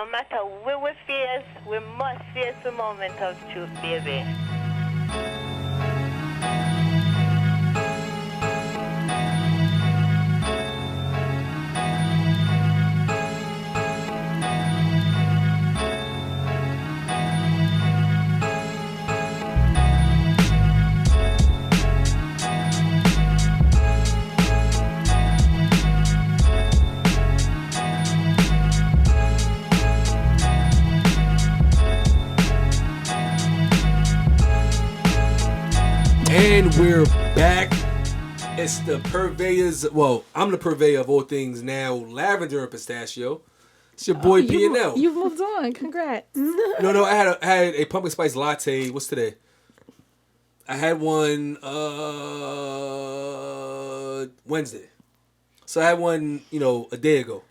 No matter what we face, we must face the moment of truth, baby. And we're back. It's the purveyors. Well, I'm the purveyor of all things now, lavender and pistachio. It's your boy P&L. You've moved on. Congrats. No. I had a pumpkin spice latte. What's today? I had one Wednesday. So I had one, a day ago.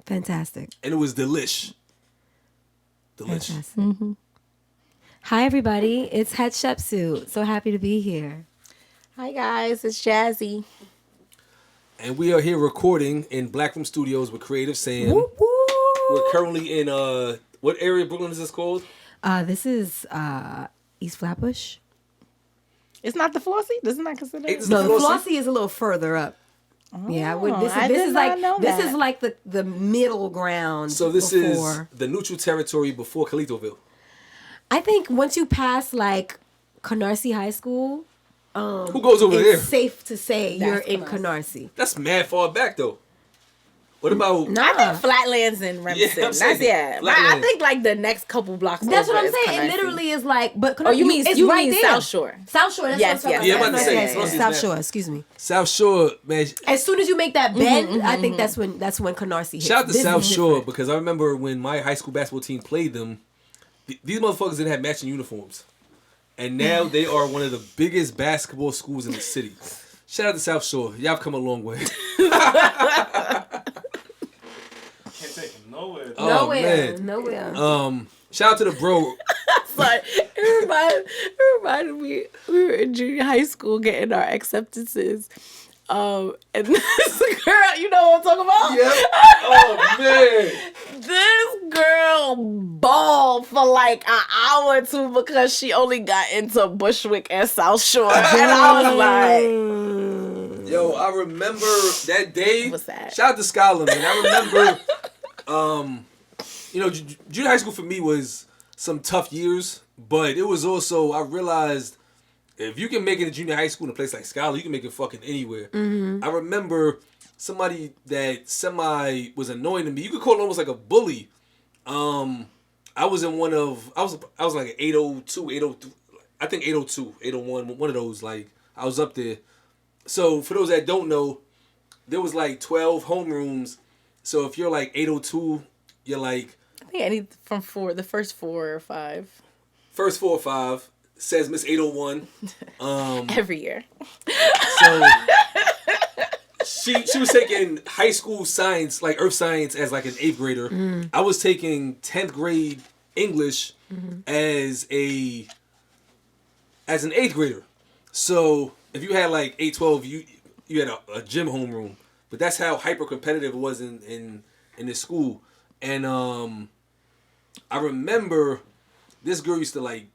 Fantastic. And it was delish. Fantastic. Mm-hmm. Hi, everybody. It's Het Shepsu. So happy to be here. Hi, guys. It's Jazzy. And we are here recording in Black Room Studios with Creative Sam. Woo, woo. We're currently in, what area of Brooklyn is this called? This is East Flatbush. It's not the Flossie? Doesn't that consider it? No, the Flossie is a little further up. Oh, yeah, this is like the middle ground. So this is the neutral territory before Calitoville. I think once you pass like Canarsie High School, who goes over there? It's safe to say you're in Canarsie. That's mad far back though. What about? No, I think Flatlands and Remington. I think like the next couple blocks. That's over what I'm saying. Canarsie. It literally is like, but Canarsie, you mean right there. South Shore? South Shore. That's what I'm Yeah, I'm about to say South Shore. Excuse me. South Shore, man. As soon as you make that bend, I think that's when Canarsie hits. Shout out to South Shore because I remember when my high school basketball team played them. These motherfuckers didn't have matching uniforms. And now they are one of the biggest basketball schools in the city. Shout out to South Shore. Y'all have come a long way. Can't take him nowhere. Nowhere. Shout out to the bro. Sorry. It reminded me, we were in junior high school getting our acceptances. And this girl, you know what I'm talking about? Yep. Oh, man. This girl bawled for like an hour or two because she only got into Bushwick and South Shore. And I was like... Yo, I remember that day. What's that? Shout out to Skylar, man. I remember, junior high school for me was some tough years, but it was also, I realized if you can make it in junior high school in a place like Skylar, you can make it fucking anywhere. Mm-hmm. I remember somebody that was annoying to me. You could call it almost like a bully. I was in I was like an 802, 803, I think 802, 801, one of those. Like, I was up there. So, for those that don't know, there was like 12 homerooms. So, if you're like 802, you're like... I think any from the first 4 or 5. First 4 or 5 says Miss 801. Every year. So, she was taking high school science, like earth science, as like an 8th grader. Mm. I was taking 10th grade English as an 8th grader. So... If you had like 812, you had a gym homeroom, but that's how hyper competitive it was in this school. And I remember this girl used to like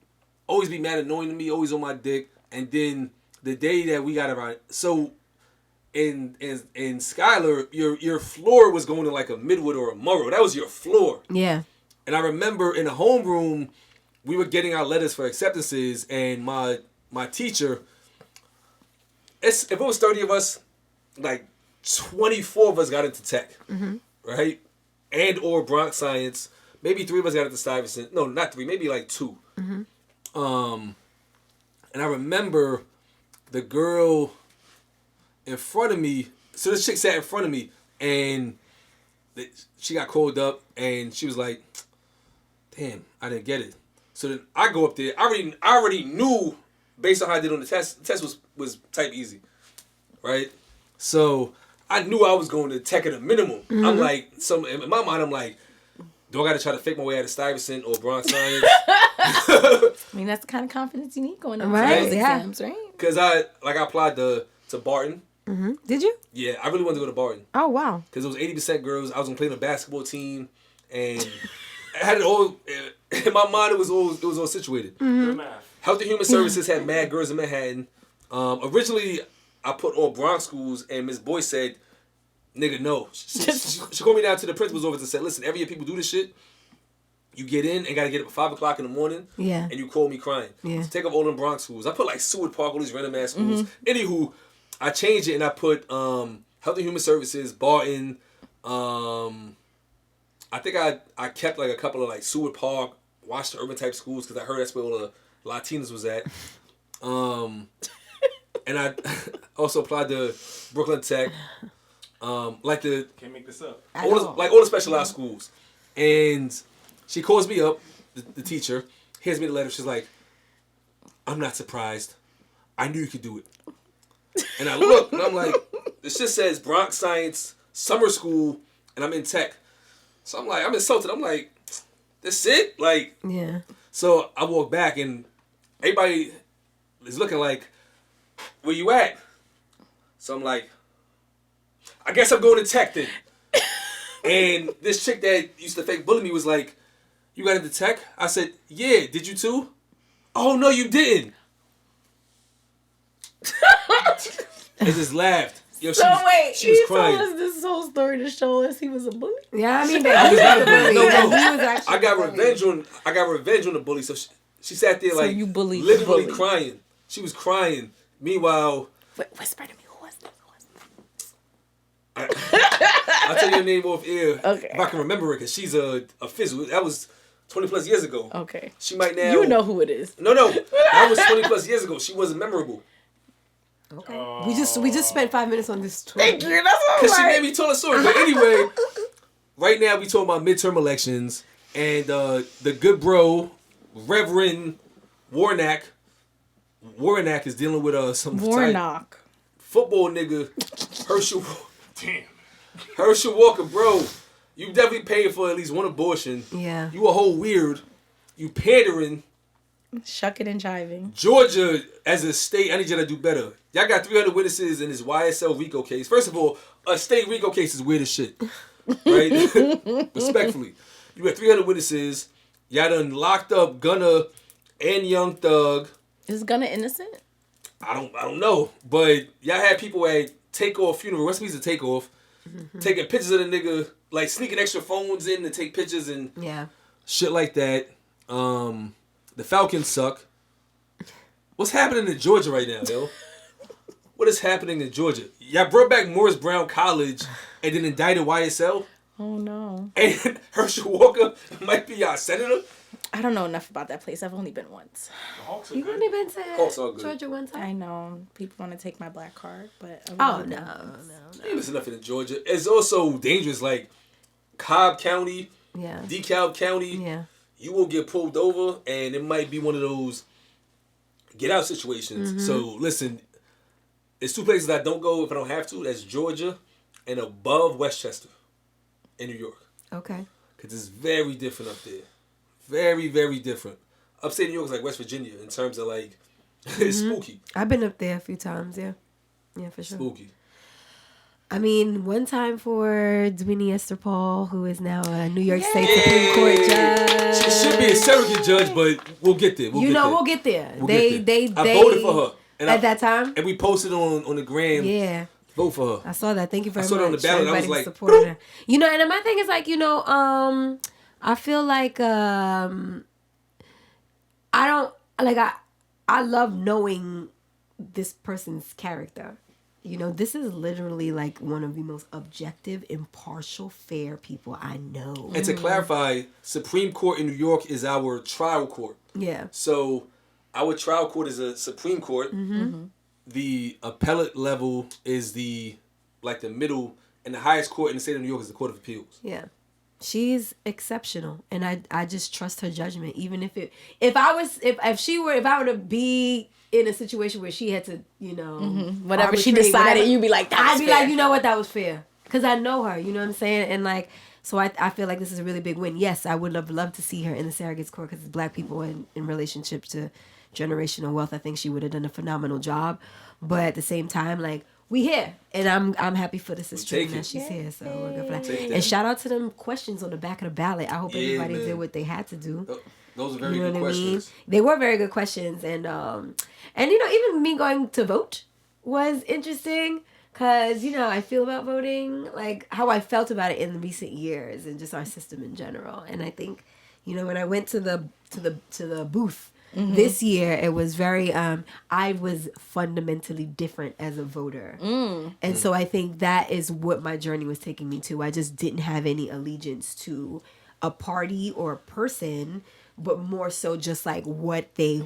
always be mad, annoying to me, always on my dick. And then the day that we got around, so in Skylar, your floor was going to like a Midwood or a Murrow. That was your floor. Yeah. And I remember in the homeroom, we were getting our letters for acceptances, and my teacher. If it was 30 of us, like 24 of us got into tech, right? And or Bronx Science. Maybe 3 of us got into Stuyvesant. No, not 3. Maybe like 2. And I remember the girl in front of me. So this chick sat in front of me, and she got called up, and she was like, "Damn, I didn't get it." So then I go up there. I already knew. Based on how I did on the test was type easy, right? So I knew I was going to tech at a minimum. I'm like, in my mind, I'm like, do I got to try to fake my way out of Stuyvesant or Bronx Science? I mean, that's the kind of confidence you need going into those exams, right? Because I applied to Barton. Mm-hmm. Did you? Yeah, I really wanted to go to Barton. Oh, wow. Because it was 80% girls. I was going to play on a basketball team. and I had it all in my mind. It was all situated. Good math. Health and Human Services had mad girls in Manhattan. Originally, I put on Bronx schools, and Miss Boyce said, "Nigga, no." She called me down to the principal's office and said, "Listen, every year people do this shit. You get in and gotta get up at 5 o'clock in the morning, Yeah. and you call me crying. Yeah. So take up all them Bronx schools. I put like Seward Park, all these random ass schools. Anywho, I changed it and I put Health and Human Services, Barton. I think I kept like a couple of like Seward Park, Washington Urban type schools because I heard that's where all the Latinos was at. And I also applied to Brooklyn Tech, like the Can't make this up. all the specialized schools. And she calls me up, the teacher, hands me the letter. She's like, "I'm not surprised. I knew you could do it." And I look, and I'm like, this shit says Bronx Science Summer School, and I'm in tech. So I'm like, I'm insulted. I'm like, this it? Like, Yeah. so I walk back, and everybody is looking like, where you at? So I'm like, I guess I'm going to tech then. And this chick that used to fake bully me was like, "You got into tech?" I said, "Yeah, did you too?" "Oh, no, you didn't." And just laughed. Yo, she was crying. told us this whole story to show us he was a bully. Yeah, I mean, I was not a bully. No, he no. was actually I got bullied. revenge on the bully. So she sat there So like you bullied the literally bully. crying. She was crying. Meanwhile, Wait, whisper to me. Who was that? I'll tell you her name off air Okay. if I can remember it, because she's a fizzle. That was 20 plus years ago. Okay. She might now. You know who it is. No, that was 20 plus years ago. She wasn't memorable. Okay. We just spent 5 minutes on this story. Thank you. That's what Because I'm she like. made me tell a story. But anyway, right now we talking about midterm elections, and the good bro, Reverend Warnock is dealing with some tight Warnock. football nigga, Herschel Damn. Walker, bro. You definitely paying for at least one abortion. Yeah. You a whole weird. You pandering. Shucking and jiving. Georgia, as a state, I need you to do better. Y'all got 300 witnesses in this YSL RICO case. First of all, a state RICO case is weird as shit. Right? Respectfully. You got 300 witnesses. Y'all done locked up Gunna and Young Thug. Is Gunna innocent? I don't know. But y'all had people at Takeoff funeral, recipes of Takeoff, taking pictures of the nigga, like sneaking extra phones in to take pictures and Yeah. shit like that. The Falcons suck. What's happening in Georgia right now, yo? What is happening in Georgia? Y'all brought back Morris Brown College and then indicted YSL? Oh no. And Herschel Walker might be our senator? I don't know enough about that place. I've only been once. The Hawks are You good. only been to Hawks are good. Georgia one time? I know people want to take my black card, but I've Oh, only no, been no, once. Ain't listen nothing in Georgia. It's also dangerous, like Cobb County, Yeah. DeKalb County. Yeah. You will get pulled over, and it might be one of those get out situations. So listen, there's two places I don't go if I don't have to. That's Georgia and above Westchester in New York. Okay. Because it's very different up there. Very, very different. Upstate New York is like West Virginia in terms of like, it's spooky. I've been up there a few times, yeah. Yeah, for sure. Spooky. I mean, one time for Dwinnie Esther Paul, who is now a New York State Supreme Court judge. She should be a surrogate judge, but we'll get there. We'll We'll get there. We'll They get there. I voted for her. And at that time? And we posted on the gram. Yeah. Vote for her. I saw that. Thank you very much. saw it on the ballot. I was Everybody like, supported her. You know, and my thing is like, I feel like I love knowing this person's character. You know, this is literally like one of the most objective, impartial, fair people I know. And to clarify, Supreme Court in New York is our trial court. Yeah. So our trial court is a Supreme Court. The appellate level is the middle, and the highest court in the state of New York is the Court of Appeals. Yeah. She's exceptional, and I just trust her judgment. Even if I were to be in a situation where she had to, Whatever she arbitrate, decided, you'd be like, I'd be like, you know what, that was fair, because I know her. You know what I'm saying? And like, so I feel like this is a really big win. Yes, I would love to see her in the surrogates court because it's black people in relationship to generational wealth. I think she would have done a phenomenal job, but at the same time, like, we here, and I'm happy for the sister take that it. she's here. So we're good for that. Take that. And shout out to them questions on the back of the ballot. I hope Yeah, everybody man. did what they had to do. Those are very You know good what I mean? questions. They were very good questions, and you know, even me going to vote was interesting. Cause you know I feel about voting, like how I felt about it in the recent years, and just our system in general. And I think, you know, when I went to the booth this year, it was very. I was fundamentally different as a voter, and so I think that is what my journey was taking me to. I just didn't have any allegiance to a party or a person, but more so just like what they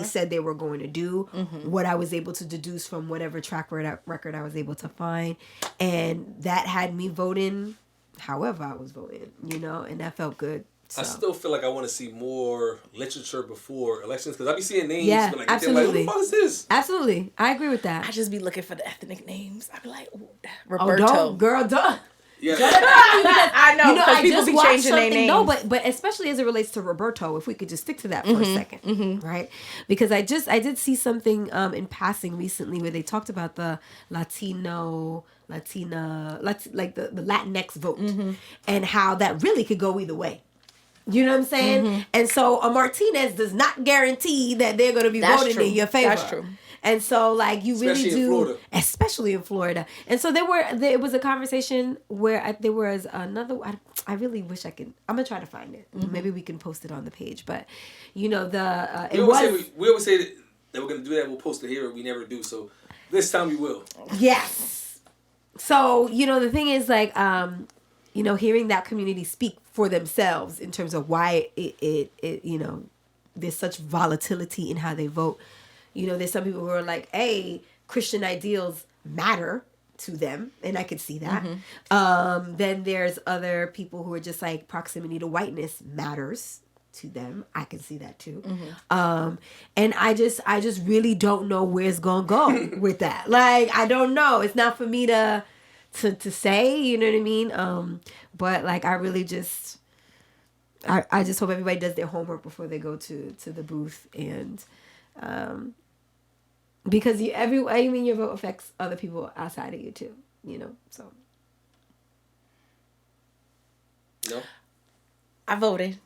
said they were going to do, what I was able to deduce from whatever track record I was able to find, and that had me voting however I was voting, you know, and that felt good. So. I still feel like I want to see more literature before elections because I be seeing names. Yeah, but like, absolutely. Like, who the fuck is this? Absolutely, I agree with that. I just be looking for the ethnic names. I be like, ooh, Oh, Roberto. don't, girl, don't. Yeah. I know, You know, I people just be watched changing their something. names. No, but especially as it relates to Roberto, if we could just stick to that for a second, right? Because I did see something in passing recently where they talked about the like the Latinx vote and how that really could go either way. You know what I'm saying? And so a Martinez does not guarantee that they're going to be voting in your favor. That's true. And so, like, you Especially really in do, Florida. especially in Florida. And so it was a conversation where there was another. I really wish I could. I'm gonna try to find it. Maybe we can post it on the page. But you know, we always say that we're gonna do that. We'll post it here. We never do. So this time we will. Yes. So you know, the thing is, like, you know, hearing that community speak for themselves in terms of why it you know, there's such volatility in how they vote. You know, there's some people who are like, hey, Christian ideals matter to them, and I could see that. Then there's other people who are just like, proximity to whiteness matters to them. I can see that too. And I just really don't know where it's gonna go with that. Like, I don't know. It's not for me to say, you know what I mean? But like, I really just I just hope everybody does their homework before they go to the booth, and because your vote affects other people outside of you too, you know. So No. I voted.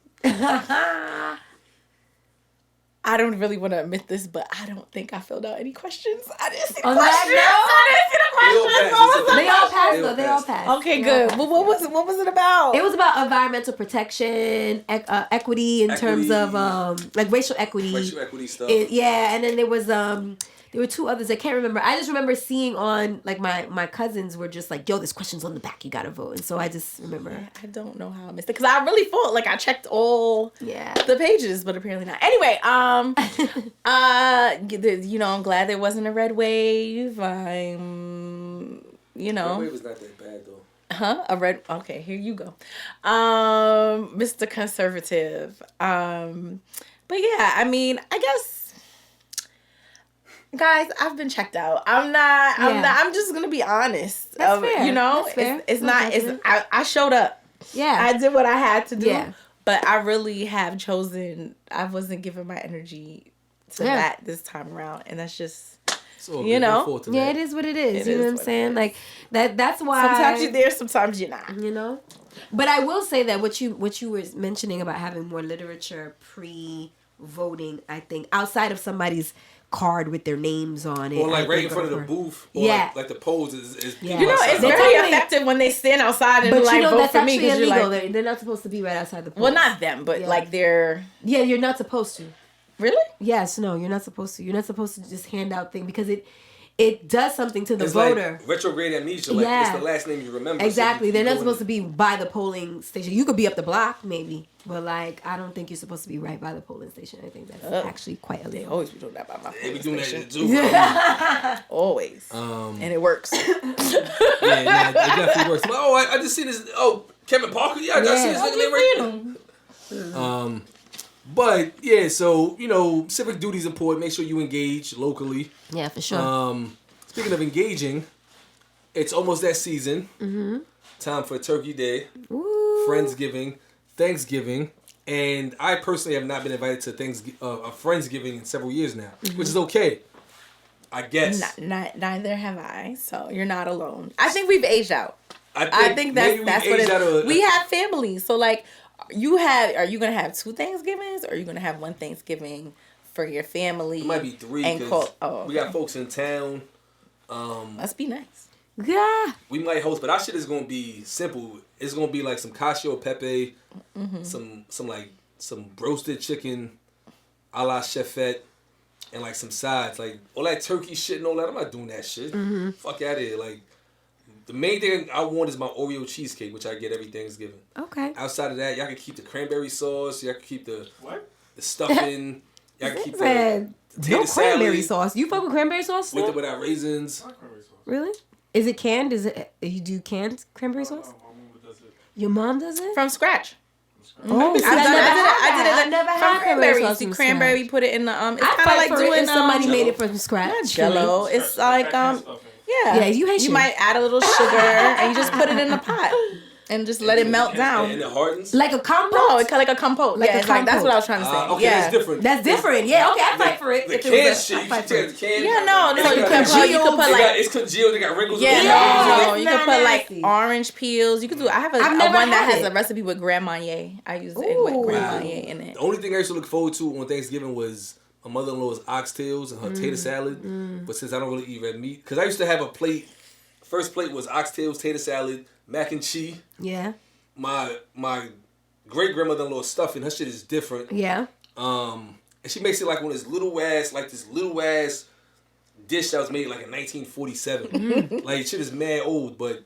I don't really want to admit this, but I don't think I filled out any questions. I didn't see the On questions. that I didn't see the questions. they all passed though. They all passed. Okay, They all good. passed. But what was it about? It was about environmental protection, equity in terms of like racial equity. Racial equity stuff. Yeah, and then there was there were two others I can't remember. I just remember seeing on like my cousins were just like, yo, this question's on the back, you gotta vote. And so I just remember. I don't know how I missed it because I really thought like I checked all the pages, but apparently not. Anyway, you know, I'm glad there wasn't a red wave. I'm, you know, Red wave was not that bad though. a red. Okay, here you go, Mr. Conservative. But yeah, I mean, I guess. Guys, I've been checked out. I'm just gonna be honest. That's fair. You know, That's fair. it's not. I showed up. Yeah. I did what I had to do. Yeah. But I really have chosen. I wasn't giving my energy to that this time around, and that's just. So You know? Yeah, it is what it is. It You know is what I'm what saying? Like that's why Sometimes you're there, sometimes you're not. you know. But I will say that what you were mentioning about having more literature pre-voting, I think outside of somebody's card with their names on it, Or like I right in think front of the over- booth. Or Yeah. like the polls is Yeah. You know, outside. it's They very totally- effective when they stand outside and But like you know vote that's for me actually because you're illegal. like, They're not supposed to be right outside the polls. well, not them, but Yeah. like they're Yeah, you're not supposed to. really. Yes, no, you're not supposed to. You're not supposed to just hand out things because it does something to the It's voter. like retrograde amnesia. Like Yeah. it's the last name you remember. Exactly. So They're not you supposed to be by the polling station. You could be up the block, maybe. But, like, I don't think you're supposed to be right by the polling station. I think that's actually quite They illegal. always be doing that by my They be polling doing station. that too. Always. And it works. Yeah, it definitely works. Like, oh, I just seen this. Oh, Kevin Parker. Yeah, I just seen this nigga name right there. But yeah, so you know, civic duty is important. Make sure you engage locally. Yeah, for sure. Speaking of engaging, it's almost that season. Time for Turkey Day, Friendsgiving, Thanksgiving, and I personally have not been invited to a Friendsgiving in several years now, which is okay. I guess. Neither have I. So you're not alone. I think we've aged out. I think that's what it is. We have families. So like, are you gonna have 2 Thanksgivings, or are you gonna have 1 Thanksgiving for your family? It might be 3 and because okay. we got folks in town. Must be nice. Yeah. We might host, but our shit is gonna be simple. It's gonna be like some cacio e pepe, some roasted chicken, a la chefette, and like some sides, like all that turkey shit and all that. I'm not doing that shit. Fuck out of here. Like, the main thing I want is my Oreo cheesecake, which I get every Thanksgiving. Okay. Outside of that, y'all can keep the cranberry sauce. Y'all can keep the stuffing. Y'all can keep the no cranberry sauce. You fuck with cranberry sauce? With or without raisins. Really? Is it canned? You do canned cranberry sauce? Your mom does it? From scratch. Oh, see, I never had cranberry sauce. You cranberry, put it in the It's I kind of like doing if somebody Jello. made it from scratch. Jello. It's like Yeah, you might add a little sugar and you just put it in the pot and just let it melt down. And it hardens? Like a compote? No, it's like a compote. Like it's like that's what I was trying to say. Okay, that's different. That's different. Yeah, okay, I fight for it. The can shit, you can take the can. Yeah, no, you can put like it's congealed. They got wrinkles. Yeah, you can put nasty. like orange peels. You can do. I have one that has a recipe with Grand Marnier. I use it with Grand Marnier in it. The only thing I used to look forward to on Thanksgiving was my mother-in-law's oxtails and her tater salad. But since I don't really eat red meat, because I used to have a plate. First plate was oxtails, tater salad, mac and cheese. Yeah. My great grandmother-in-law's stuffing, her shit is different. Yeah. And she makes it like this little ass dish that was made like in 1947. Like, shit is mad old, but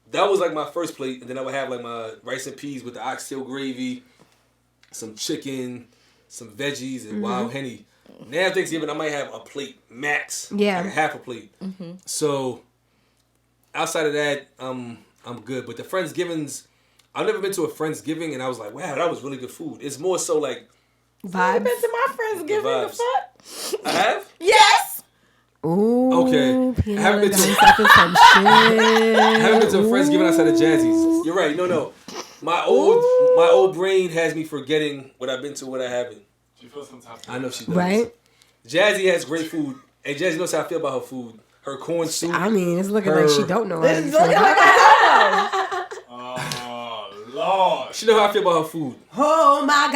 that was like my first plate. And then I would have like my rice and peas with the oxtail gravy, some chicken, some veggies, and wild henny. Now Thanksgiving, I might have a plate max. Yeah. Like a half a plate. So, outside of that, I'm good. But the Friendsgivings, I've never been to a Friendsgiving, and I was like, wow, that was really good food. It's more so like vibes. You've been to my Friendsgiving, the fuck? I have? Yes! Ooh. Okay. I haven't been to a Friendsgiving outside of Jazzy's. You're right. No. My old brain has me forgetting what I've been to, what I haven't. She feels some type of I know she does. Right? Jazzy has great food. And Jazzy knows how I feel about her food. Her corn soup. I mean, it's looking like she don't know. It's looking like I Oh, Lord. She know how I feel about her food. Oh my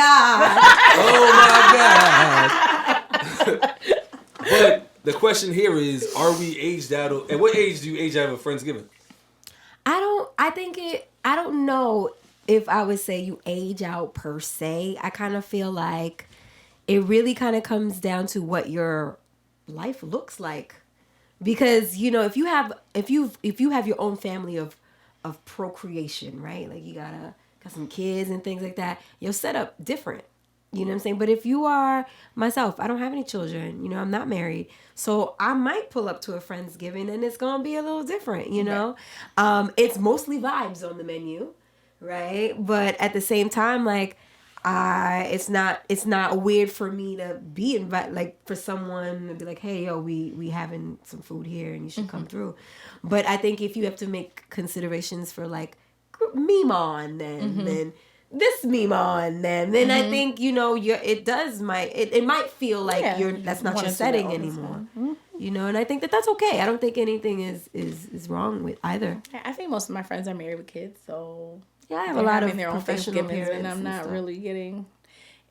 God. But the question here is, are we aged out of... At what age do you age out of a Friendsgiving? I don't know if I would say you age out per se. I kind of feel like it really kind of comes down to what your life looks like. Because, you know, if you have your own family of procreation, right? Like you got some kids and things like that, your setup different. You know what I'm saying? But if you are myself, I don't have any children, you know, I'm not married. So I might pull up to a Friendsgiving and it's going to be a little different, you know? It's mostly vibes on the menu, right? But at the same time, like, it's not weird for me to be invited, like for someone to be like, hey, yo, we having some food here and you should come through. But I think if you have to make considerations for like Mima and then this Mima and then I think, you know, it might feel like that's not your setting anymore. You know, and I think that's okay. I don't think anything is wrong with either. I think most of my friends are married with kids, so yeah, I have a lot of their own professional Thanksgivings, and I'm not stuff. really getting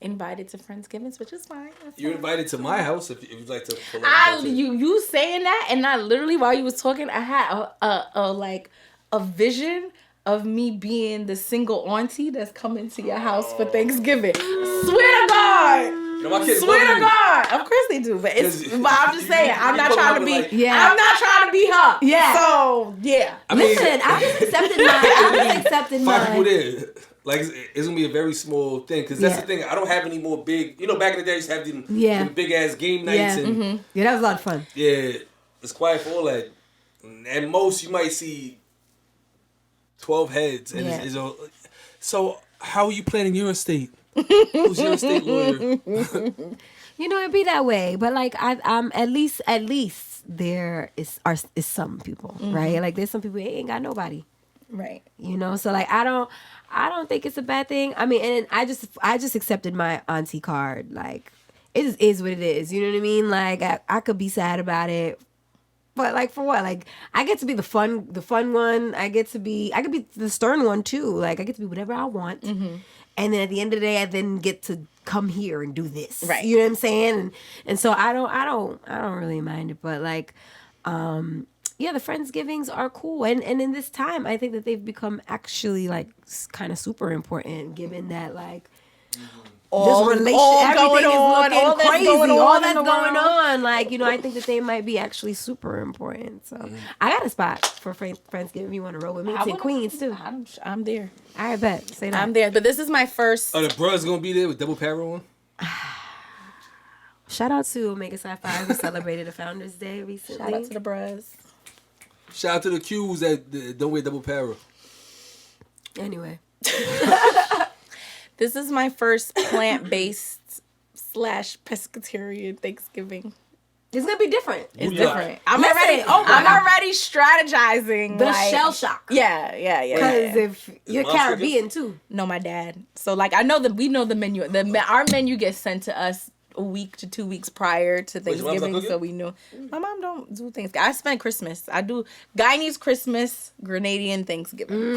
invited to Friendsgivings, which is fine. You're invited to my house if you'd like to pull up. You saying that, and I literally, while you was talking, I had a vision of me being the single auntie that's coming to your house for Thanksgiving. Swear to God. No, my kids Swear love to you. God. Of course they do, but I'm just saying, I'm not trying to be. Like, I'm not trying to be her. Yeah. So yeah. Listen, I just accepted mine. I just accepted mine. 5 people there. Like, it's gonna be a very small thing, because that's the thing. I don't have any more big. You know, back in the day, I used to have them big ass game nights and yeah, that was a lot of fun. yeah, it's quiet for all that. At most, you might see 12 heads, and it's all. So, how are you planning your estate? Who's your estate lawyer? You know, it'd be that way, but like I'm at least there is some people, right? Like there's some people who ain't got nobody, Right. you know. So like I don't think it's a bad thing. I mean, and I just accepted my auntie card. Like it just is what it is. You know what I mean? Like I could be sad about it, but like for what? Like I get to be the fun one. I could be the stern one too. Like I get to be whatever I want. Mm-hmm. And then at the end of the day, I then get to come here and do this. Right. You know what I'm saying? And so I don't really mind it. But like, yeah, the friendsgivings are cool. And in this time, I think that they've become actually like kind of super important, given that like. All everything going is on, looking all that's crazy. going on All in that's the going world. on. Like, you know, I think that they might be actually super important. So I got a spot for Friendsgiving if you want to roll with me. It's in Queens too. I'm there. I bet. Say that. I'm there. But this is my first. Are the bros gonna be there with double parrot on? Shout out to Omega Sci-Fi who celebrated a Founders Day recently. Shout out to the bros. Shout out to the Qs that don't wear double parrot. Anyway. This is my first plant-based / pescatarian Thanksgiving. It's gonna be different. It's Booyah. different. I'm Listen, already strategizing. The like, shell shock. Yeah. Because if you're Mom Caribbean too. No, my dad. So like I know that we know the menu. Our menu gets sent to us a week to 2 weeks prior to Wait, your mom's not Thanksgiving, cooking? so we know. My mom don't do Thanksgiving. I spend Christmas. I do Guyanese Christmas, Grenadian Thanksgiving.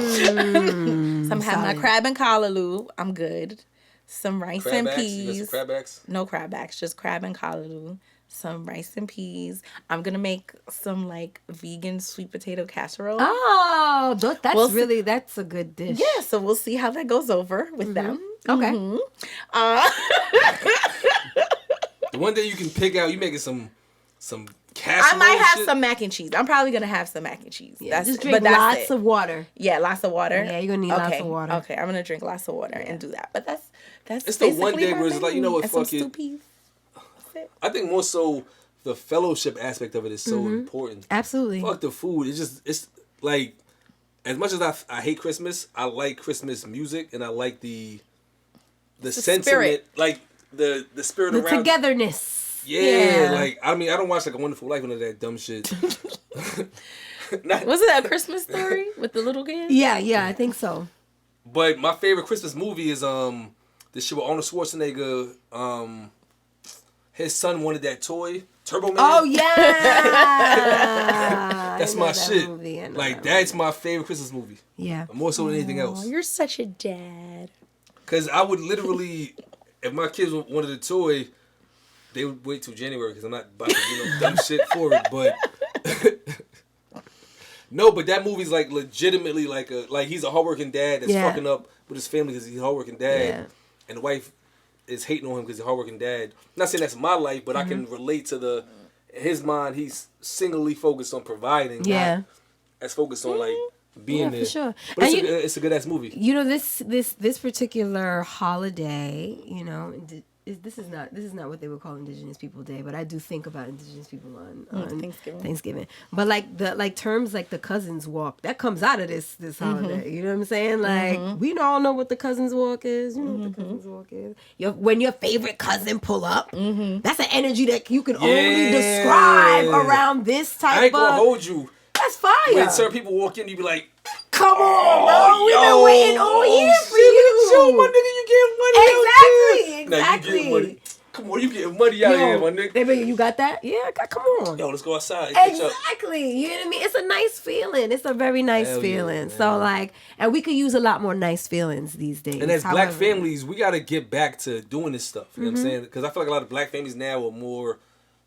So I'm having a crab and callaloo. I'm good. Some rice and You got peas. some crabbacks? No crabbacks, just crab and callaloo. Some rice and peas. I'm gonna make some like vegan sweet potato casserole. Oh, that's We'll see. really that's a good dish. Yeah, so we'll see how that goes over with them. Okay. The one day you can pick out, you making some casserole. I might have shit. some mac and cheese. I'm probably gonna have some mac and cheese. Yeah, just drink lots of water. Yeah, lots of water. Yeah, you're gonna need lots of water. Okay, I'm gonna drink lots of water and do that. But that's It's the one basically day my where it's like, you know what, menu. And fuck some it. stew peas. That's it. I think more so the fellowship aspect of it is so important. Absolutely. Fuck the food. It's like as much as I hate Christmas, I like Christmas music and I like the sentiment, spirit. like the spirit The around. togetherness. Yeah, like I mean, I don't watch like A Wonderful Life and all that dumb shit. Was it A Christmas Story with the little kids? Yeah, I think so. But my favorite Christmas movie is this shit with Arnold Schwarzenegger. His son wanted that toy, Turbo Man. Oh yeah. That's my shit. Movie. Like that's my favorite Christmas movie. Yeah. More so than anything else. Oh, you're such a dad. Cause I would literally, if my kids wanted a toy, they would wait till January because I'm not about to do no dumb shit for it. But no, but that movie's like legitimately like he's a hardworking dad that's fucking up with his family because he's a hardworking dad, and the wife is hating on him because he's a hardworking dad. I'm not saying that's my life, but I can relate to in his mind he's singly focused on providing. Yeah. As focused on like being there. For sure. But And it's a good ass movie. You know, this particular holiday, you know, this is not what they would call Indigenous People Day, but I do think about Indigenous people on Thanksgiving. But like terms like the Cousins Walk, that comes out of this holiday. You know what I'm saying? Like we all know what the Cousins Walk is. You know what the Cousins Walk is. When your favorite cousin pull up, that's an energy that you can only describe around this type of. I ain't gonna hold you. That's fire. When certain people walk in, you be like, come on, bro. We've been waiting all year for shit, you. Show my nigga, you getting money. Exactly. Now, you getting money. Come on, you getting money out here, my nigga. They be, you got that? Yeah, come on. Yo, let's go outside. Catch up. Exactly. You know what I mean? It's a nice feeling. It's a very nice Hell feeling. yeah, So like, and we could use a lot more nice feelings these days. And as black families, we got to get back to doing this stuff. You know what I'm saying? Because I feel like a lot of black families now are more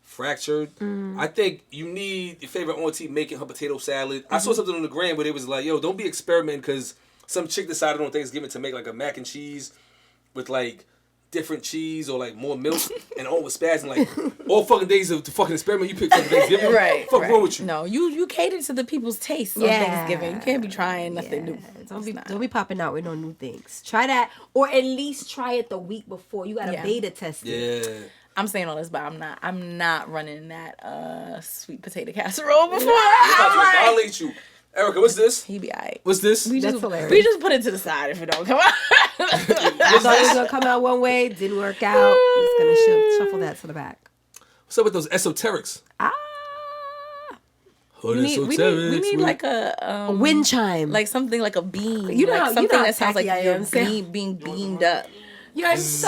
fractured. I think you need your favorite auntie making her potato salad. I saw something on the gram where it was like, yo, don't be experimenting because some chick decided on Thanksgiving to make like a mac and cheese with like different cheese or like more milk and all was spazzing like all fucking days of the fucking experiment you picked for Thanksgiving. Right. Fuck wrong with you? No, you cater to the people's taste on Thanksgiving. You can't be trying nothing new. Don't be popping out with no new things. Try that, or at least try it the week before. You got to beta test it. Yeah. I'm saying all this, but I'm not running that sweet potato casserole before. I'm about to violate you. Erica, what's this? He be alright. What's this? That's hilarious. We just put it to the side if it don't come out. I thought it was gonna come out one way, didn't work out. Just gonna shuffle that to the back. What's up with those esoterics? We need like a wind chime, like something like a beam. You know like how- something you know how that sounds like tacky I you're am, Sam. being beamed up. You're so.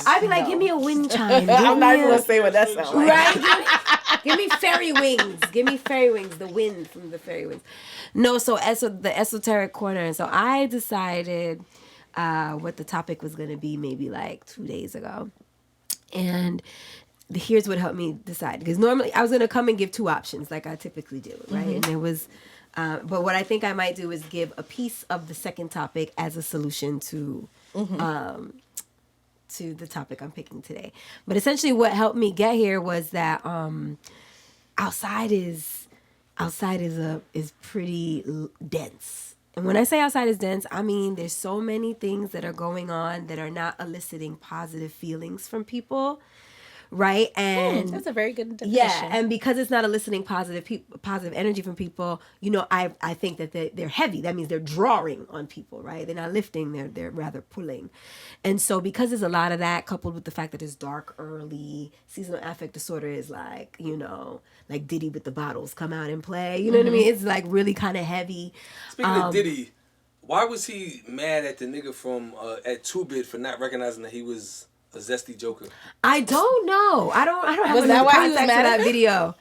I'd be like, give me a wind chime. I'm not even gonna say what that sounds like. Right? Give me fairy wings. Give me fairy wings. The wind from the fairy wings. No, so the esoteric corner. And so I decided what the topic was going to be maybe like 2 days ago. And here's what helped me decide. Because normally I was going to come and give 2 options like I typically do, right? And it was... but what I think I might do is give a piece of the second topic as a solution to the topic I'm picking today. But essentially what helped me get here was that outside is pretty dense. And when I say outside is dense, I mean there's so many things that are going on that are not eliciting positive feelings from people. Right, and that's a very good definition. Yeah, and because it's not eliciting positive energy from people, you know, I think that they're heavy. That means they're drawing on people, right? They're not lifting; they're rather pulling. And so, because there's a lot of that, coupled with the fact that it's dark early, seasonal affect disorder is like, you know, like Diddy with the bottles come out and play. You know what I mean? It's like really kind of heavy. Speaking of Diddy, why was he mad at the nigga from at 2-Bit for not recognizing that he was a zesty joker? I don't know. I don't have Was enough that why he was context mad for at that him? video.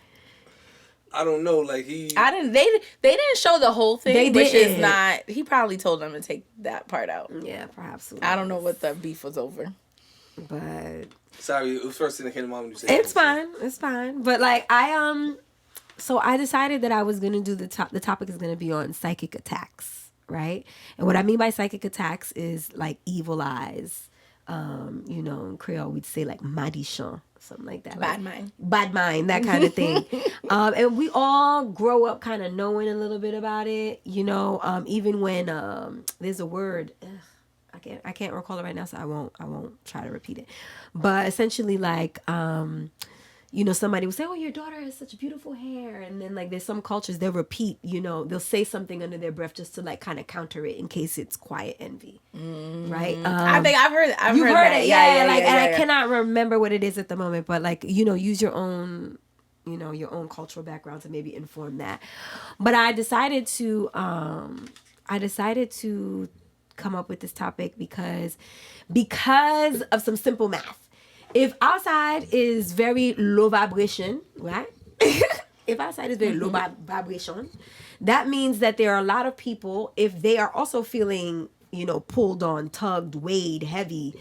I don't know. Like he, They didn't show the whole thing, They which is didn't. not. He probably told them to take that part out. Yeah, perhaps. I don't know what the beef was over. But sorry, it was first thing that came to mind when you said it's fine. It's fine. But like so I decided that I was gonna do the topic is gonna be on psychic attacks, right? And what I mean by psychic attacks is like evil eyes. You know, in Creole we'd say like madichon, something like that. Bad mind. Bad mind, that kind of thing. And we all grow up kind of knowing a little bit about it, you know, even when there's a word, I can't recall it right now, so I won't try to repeat it. But essentially like you know, somebody will say, oh, your daughter has such beautiful hair. And then, like, there's some cultures, they'll repeat, you know, they'll say something under their breath just to, like, kind of counter it in case it's quiet envy. Right? I think I've heard that. It. Yeah. I cannot remember what it is at the moment. But, like, you know, use your own, you know, your own cultural background to maybe inform that. But I decided to come up with this topic because of some simple math. If outside is very low vibration, right? If outside is very low vibration, that means that there are a lot of people, if they are also feeling, you know, pulled on, tugged, weighed, heavy,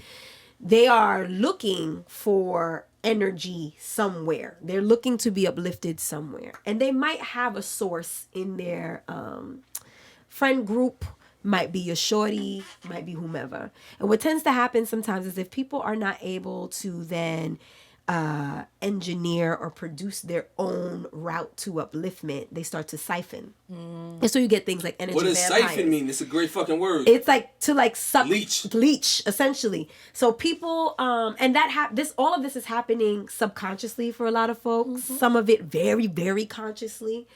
they are looking for energy somewhere. They're looking to be uplifted somewhere. And they might have a source in their friend group, might be your shorty, might be whomever. And what tends to happen sometimes is if people are not able to then engineer or produce their own route to upliftment, they start to siphon. And so you get things like energy what does vampires. siphon mean? It's a great fucking word. It's like to like suck, leech essentially. So people, and all of this is happening subconsciously for a lot of folks. Some of it very, very consciously.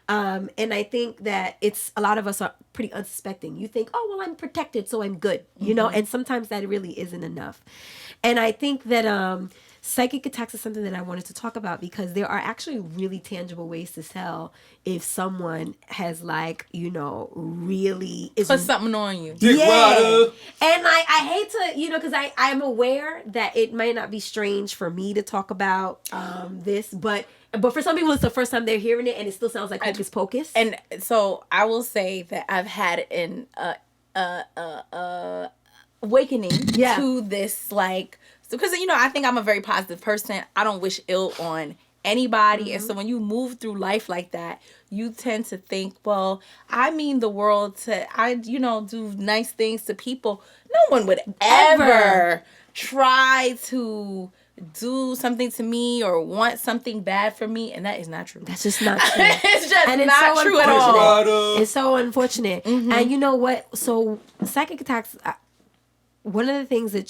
And I think that a lot of us are pretty unsuspecting. You think, oh, well, I'm protected, so I'm good, you know, and sometimes that really isn't enough. And I think that, psychic attacks is something that I wanted to talk about because there are actually really tangible ways to tell if someone has, like, you know, really is put something on you. Yeah. And I hate to, you know, because I'm aware that it might not be strange for me to talk about this, but for some people it's the first time they're hearing it and it still sounds like hocus pocus. And so I will say that I've had an awakening to this, like, because, you know, I think I'm a very positive person. I don't wish ill on anybody. And so when you move through life like that, you tend to think, well, I mean the world you know, do nice things to people. No one would ever try to do something to me or want something bad for me, and that is not true. That's just not true. It's just not true at all. It's so unfortunate. And you know what? So psychic attacks, one of the things that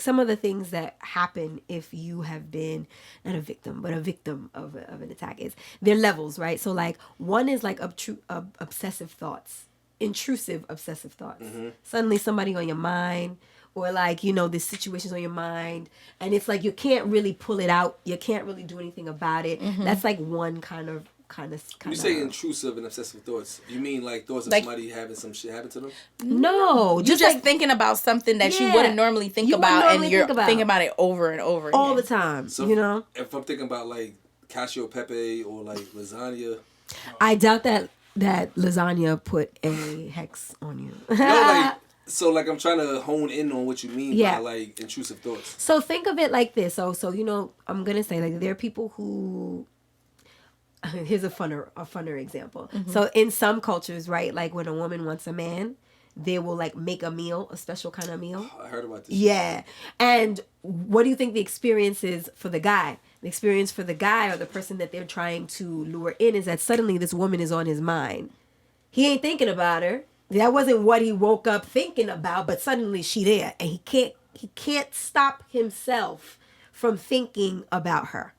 some of the things that happen if you have been not a victim, but a victim of an attack is there are levels, right? So like one is like obsessive thoughts, intrusive obsessive thoughts. Suddenly somebody on your mind, or like, you know, this situation's on your mind and it's like you can't really pull it out. You can't really do anything about it. That's like one kind of kind of. When you say intrusive and obsessive thoughts, you mean like thoughts of Like- somebody having some shit happen to them? No, You just just like thinking about something that you Yeah. wouldn't normally think You wouldn't about, normally and you're think about. thinking about it over and over all the again. time. So You know, if I'm thinking about like cacio e pepe or like lasagna, I doubt that lasagna put a hex on you. no, like so like I'm trying to hone in on what you mean Yeah. by like intrusive thoughts. So think of it like this. So you know, I'm gonna say like there are people who. Here's a funner example. So in some cultures, right, like when a woman wants a man, they will like make a meal, a special kind of meal. I heard about this. Yeah. And what do you think the experience is for the guy? The experience for the guy or the person that they're trying to lure in is that suddenly this woman is on his mind. He ain't thinking about her. That wasn't what he woke up thinking about, but suddenly she there, and he can't stop himself from thinking about her.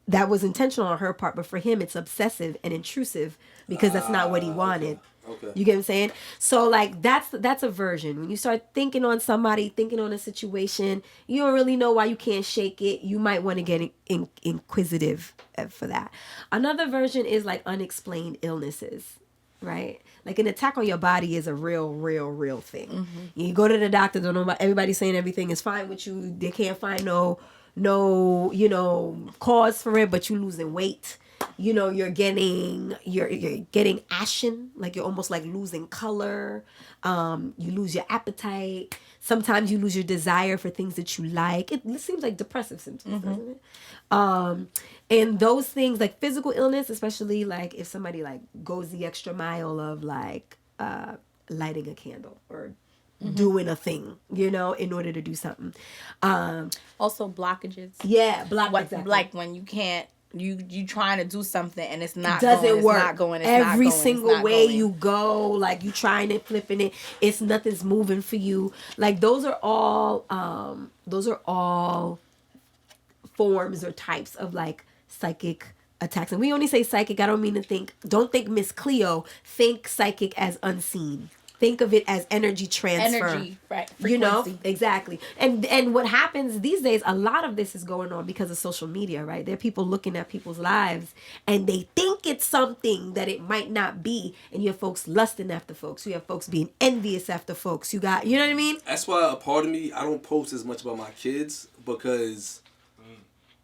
That was intentional on her part, but for him it's obsessive and intrusive because that's not what he wanted. Okay. You get what I'm saying? So like that's aversion. When you start thinking on somebody, thinking on a situation, you don't really know why you can't shake it. You might want to get inquisitive for that. Another version is like unexplained illnesses, right? Like an attack on your body is a real thing. You go to the doctor, don't know about everybody's saying everything is fine with you. They can't find no cause for it, but you losing weight. You know, you're getting ashen, like you're almost like losing color. You lose your appetite. Sometimes you lose your desire for things that you like. It seems like depressive symptoms, doesn't it? And those things like physical illness, especially like if somebody like goes the extra mile of like lighting a candle or doing a thing, you know, in order to do something. Also blockages. Yeah, Exactly. Like when you can't, you trying to do something and it's not doesn't going, work. It's not going. It's Every not going, single it's not way going. you go, like you trying it, flipping it, it's nothing's moving for you. Like those are all forms or types of like psychic attacks. And we only say psychic. I don't mean to don't think Miss Cleo. Think psychic as unseen. Think of it as energy transfer. Energy, right? You know, Frequency. exactly. And what happens these days, a lot of this is going on because of social media, right? There are people looking at people's lives and they think it's something that it might not be. And you have folks lusting after folks. You have folks being envious after folks. You know what I mean? That's why a part of me, I don't post as much about my kids because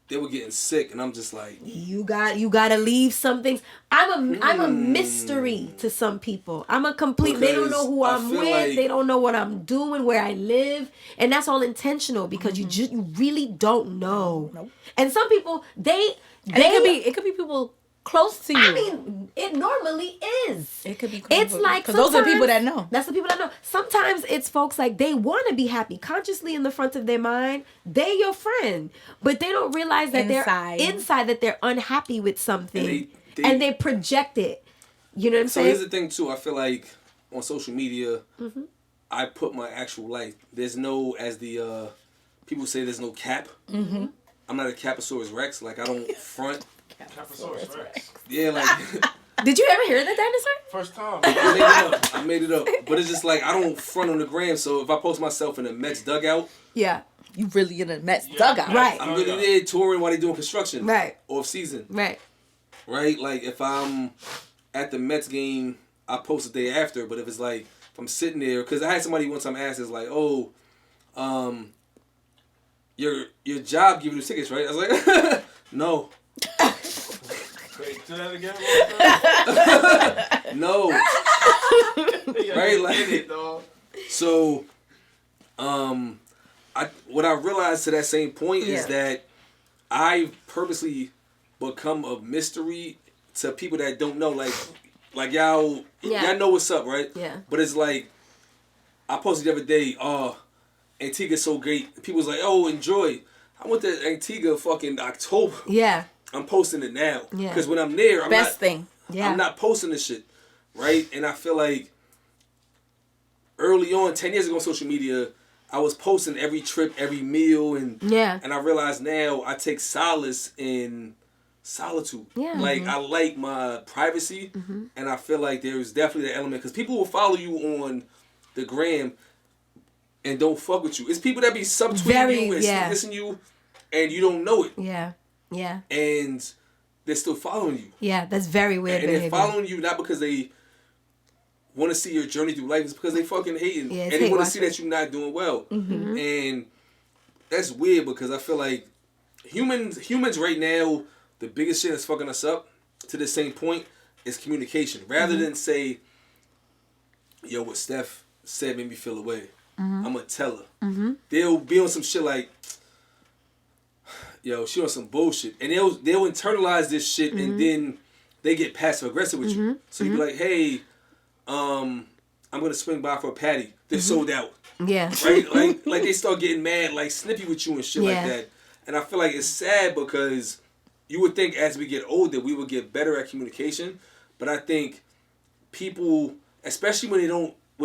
they were getting sick, and I'm just like, You got to leave some things. I'm a mystery to some people. I'm a complete. They don't know who Because I'm I feel with. like- They don't know what I'm doing, where I live, and that's all intentional because you really don't know. Nope. And some people they it could be people close to you. I mean, it normally is. It could be. It's like because those are the people sometimes- that know. That's the people that know. Sometimes it's folks like they want to be happy consciously in the front of their mind. They're your friend, but they don't realize that Inside. they're inside that they're unhappy with something, And and they project it. You know what I'm So saying? here's the thing too. I feel like on social media, I put my actual life. There's no, as the people say, there's no cap. I'm not a Caposaurus Rex. Like I don't front. Caposaurus Rex. Yeah, like Did you ever hear that dinosaur? First time. I made it up. But it's just like I don't front on the gram. So if I post myself in a Mets dugout, Yeah. You really in a Mets Yeah. dugout, Right. I'm really there touring while they doing construction. Right. Off season. Right. Right? Like if I'm at the Mets game, I post the day after. But if it's like if I'm sitting there, because I had somebody one time ask, is like, oh, your job give you the tickets, right? I was like, no, Wait, do that again. no. Right, like- like it, dog. So, what I realized to that same point is Yeah. that I've purposely become a mystery to people that don't know. Like y'all know what's up, right? Yeah. But it's like, I posted the other day, Antigua's so great. People was like, oh, enjoy. I went to Antigua fucking October. Yeah. I'm posting it now. Yeah. Because when I'm there, Best thing. Yeah. I'm not posting this shit. Right? And I feel like early on, 10 years ago on social media, I was posting every trip, every meal, and Yeah. I realize now I take solace in solitude. Yeah. Like I like my privacy, and I feel like there's definitely that element because people will follow you on the gram and don't fuck with you. It's people that be subtweeting you and listen you, and you don't know it. Yeah. Yeah. And they're still following you. Yeah, that's very weird. And they're following you not because they want to see your journey through life. It's because they fucking hating. Yeah, and they want to see that you're not doing well. Mm-hmm. And that's weird because I feel like humans right now, the biggest shit that's fucking us up to the same point is communication. Rather than say, yo, what Steph said made me feel away. I'm going to tell her. They'll be on some shit like, yo, she on some bullshit. And they'll internalize this shit and then they get passive aggressive with you. So you be like, hey, I'm going to swing by for a patty. They're sold out. Yeah. Right? Like they start getting mad, like snippy with you and shit like that. And I feel like it's sad because you would think as we get older, we would get better at communication. But I think people, especially when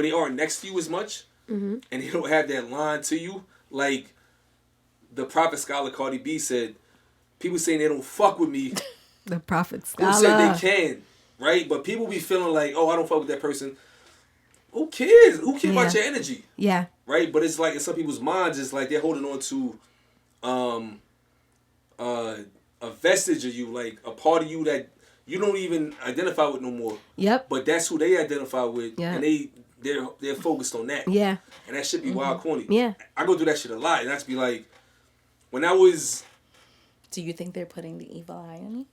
they aren't next to you as much, and they don't have that line to you, like the prophet scholar Cardi B said, people saying they don't fuck with me. The prophet scholar. Who said they can, right? But people be feeling like, oh, I don't fuck with that person. Who cares? Who cares about your energy? Yeah. Right? But it's like in some people's minds, it's like they're holding on to a vestige of you, like a part of you that you don't even identify with no more. Yep. But that's who they identify with, Yeah. and they're focused on that. Yeah. And that should be wild corny. Yeah. I go through that shit a lot, and that's be like, when I was, Do you think they're putting the evil eye on you?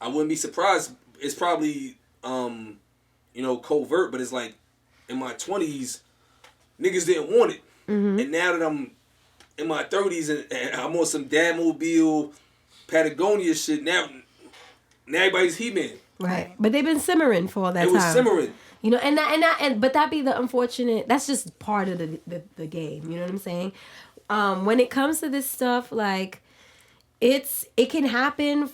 I wouldn't be surprised. It's probably covert, but it's like in my 20s, niggas didn't want it, and now that I'm in my 30s and I'm on some Dadmobile, Patagonia shit, now everybody's He-Man. Right. But they've been simmering for all that time. It was simmering. You know, but that be the unfortunate. That's just part of the game. You know what I'm saying? When it comes to this stuff, like it can happen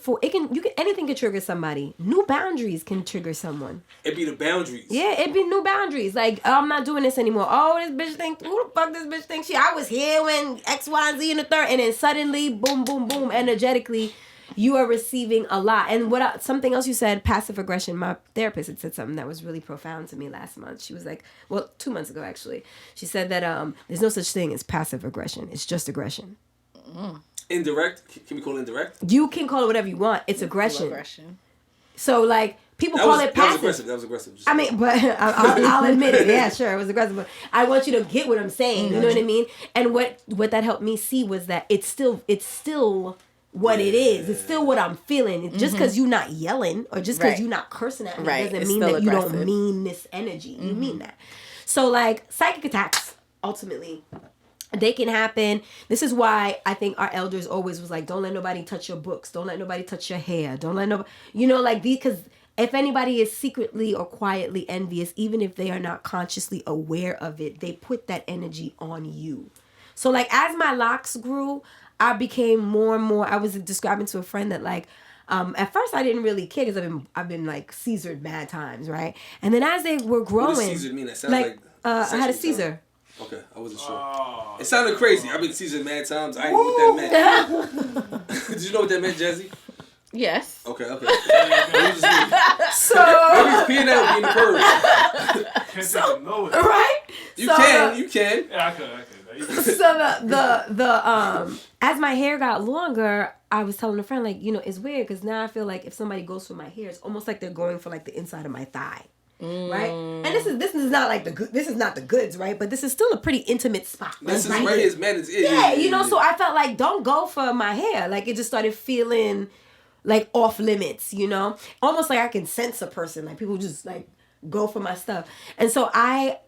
anything can trigger somebody. New boundaries can trigger someone. It be the boundaries. Yeah, it be new boundaries. Like, oh, I'm not doing this anymore. Oh, this bitch think, who the fuck this bitch thinks I was here when X, Y, and Z in the third, and then suddenly, boom, boom, boom, energetically, you are receiving a lot. And something else you said, passive aggression. My therapist had said something that was really profound to me last month. She was like, 2 months ago actually. She said that there's no such thing as passive aggression. It's just aggression. Indirect? Can we call it indirect? You can call it whatever you want. It's aggression. So like people call it passive. That was aggressive. I mean, but I'll admit it. Yeah, sure, it was aggressive. But I want you to get what I'm saying. You know what I mean? And what that helped me see was that it's still what it is. It's still what I'm feeling. Just because you're not yelling or just because you're not cursing at me doesn't mean that you don't mean this energy. You mean that. So like psychic attacks, ultimately, they can happen. This is why I think our elders always was like, don't let nobody touch your books. Don't let nobody touch your hair. Don't let nobody, because if anybody is secretly or quietly envious, even if they are not consciously aware of it, they put that energy on you. So like as my locks grew, I became more and more, I was describing to a friend that like, at first I didn't really care because I've been like Caesared mad times, right? And then as they were growing. What does Caesar mean? That sounds like I had a Caesar. Okay, I wasn't sure. It sounded crazy. I've been Caesar mad times. I didn't know what that meant. Did you know what that meant, Jazzy? Yes. Okay. So maybe it's peeing out in the curve. Right? You can. Yeah, I could. So as my hair got longer, I was telling a friend like, it's weird because now I feel like if somebody goes for my hair, it's almost like they're going for like the inside of my thigh. Right, and this is not like this is not the goods, right? But this is still a pretty intimate spot. This is right his man is. Yeah, so I felt like don't go for my hair. Like it just started feeling like off limits, almost like I can sense a person. Like people just like go for my stuff, and so I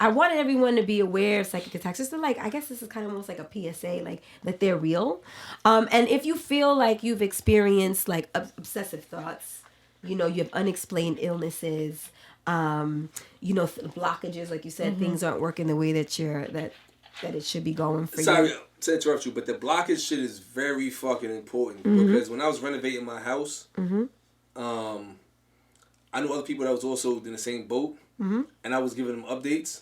wanted everyone to be aware of psychic attacks. Just to like, I guess this is kind of almost like a PSA, like that they're real. And if you feel like you've experienced like obsessive thoughts. You have unexplained illnesses, blockages, like you said, things aren't working the way that it should be going for you. Sorry to interrupt you, but the blockage shit is very fucking important because when I was renovating my house, I knew other people that was also in the same boat, and I was giving them updates.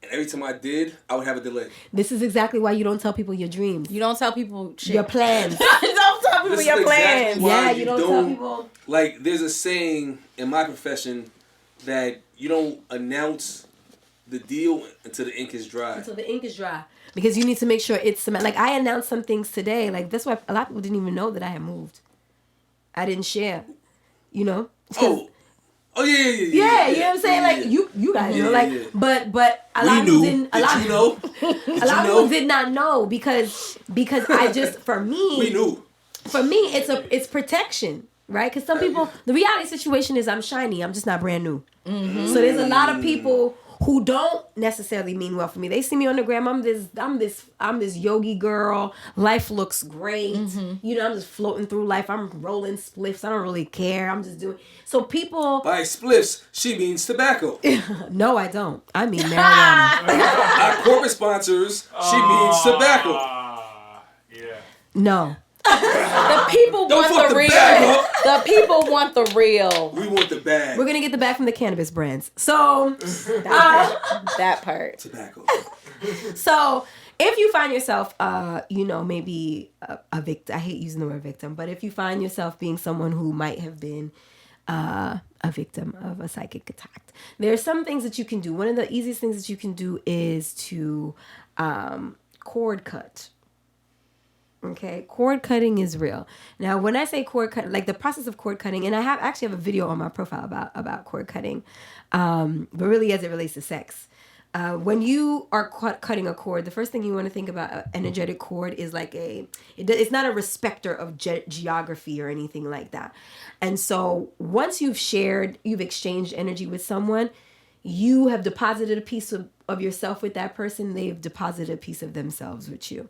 And every time I did, I would have a delay. This is exactly why you don't tell people your dreams. You don't tell people shit. Your plans. Don't tell people your plans. Yeah, you don't tell people. Like, there's a saying in my profession that you don't announce the deal until the ink is dry. Because you need to make sure it's cement. Like, I announced some things today. Like, that's why a lot of people didn't even know that I had moved. I didn't share. You know. Oh yeah. Yeah, you know what I'm saying? Like you guys know, like, but a lot of people didn't. A lot of people did not know because I just for me we knew. For me it's protection, right? Because some people, the reality situation is I'm shiny, I'm just not brand new. So there's a lot of people who don't necessarily mean well for me. They see me on the gram. I'm this yogi girl. Life looks great. You know, I'm just floating through life. I'm rolling spliffs. I don't really care. I'm just doing. So people. By spliffs, she means tobacco. No, I don't. I mean marijuana. Our corporate sponsors, she means tobacco. Yeah. No. The people Don't want fuck the the real. bag up. The people want the real. We want the bag. We're gonna get the bag from the cannabis brands. So That part. Tobacco. So if you find yourself, maybe a victim, I hate using the word victim, but if you find yourself being someone who might have been a victim of a psychic attack, there are some things that you can do. One of the easiest things that you can do is to cord cut. Okay, cord cutting is real. Now, when I say cord cut, like the process of cord cutting, and I have a video on my profile about cord cutting, but really as it relates to sex. When you are cutting a cord, the first thing you want to think about energetic cord is like it's not a respecter of geography or anything like that. And so once you've exchanged energy with someone, you have deposited a piece of yourself with that person. They've deposited a piece of themselves with you.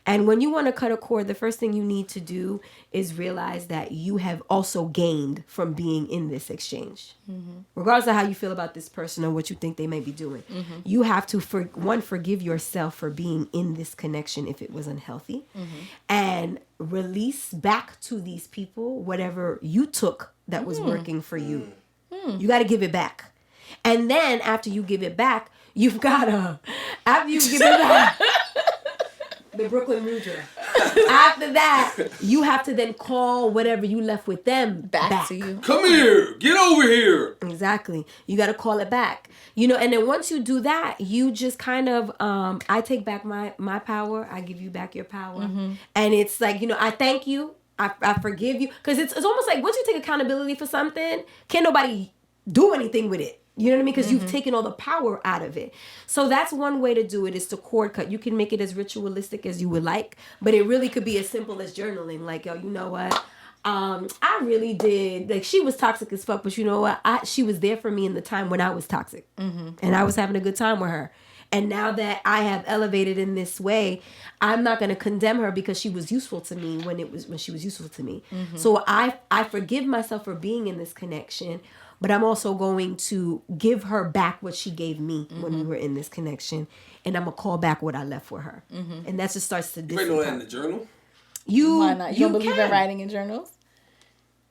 And when you want to cut a cord, the first thing you need to do is realize that you have also gained from being in this exchange. Regardless of how you feel about this person or what you think they may be doing. You have to, forgive yourself for being in this connection if it was unhealthy. And release back to these people whatever you took that was working for you. You got to give it back. And then after you give it back, after you give it back, the Brooklyn Rouger. After that, you have to then call whatever you left with them back to you. Come here, get over here. Exactly. You got to call it back. And then once you do that, you just kind of, I take back my power. I give you back your power. And it's like, I thank you. I forgive you. Because it's almost like once you take accountability for something, can't nobody do anything with it. You know what I mean? Because you've taken all the power out of it. So that's one way to do it, is to cord cut. You can make it as ritualistic as you would like, but it really could be as simple as journaling. Like, yo, you know what? I really did. Like, she was toxic as fuck, but you know what? She was there for me in the time when I was toxic. And I was having a good time with her. And now that I have elevated in this way, I'm not going to condemn her because she was useful to me when she was useful to me. So I forgive myself for being in this connection. But I'm also going to give her back what she gave me when we were in this connection. And I'm going to call back what I left for her. And that just starts to dissipate. You write that in the journal? Why not? You don't believe in writing in journals?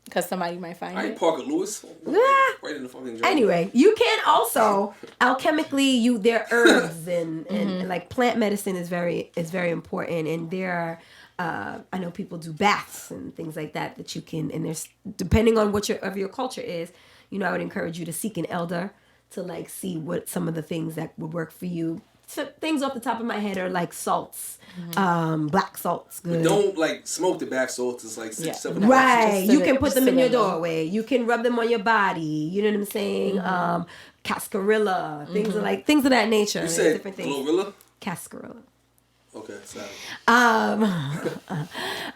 Because somebody might find it. I ain't Parker Lewis. Right in the fucking journal. Anyway, you can also alchemically there are herbs and like plant medicine is very important. And there are I know people do baths and things like that you can, and there's, depending on what your culture is, I would encourage you to seek an elder to like see what some of the things that would work for you. So things off the top of my head are like salts, black salts. Good. But don't like smoke the back salts. It's like 6, 7 hours. Right. You can put them in your doorway. You can rub them on your body. You know what I'm saying? Cascarilla. Things of that nature. You said different things. Glorilla? Cascarilla. Okay, sorry.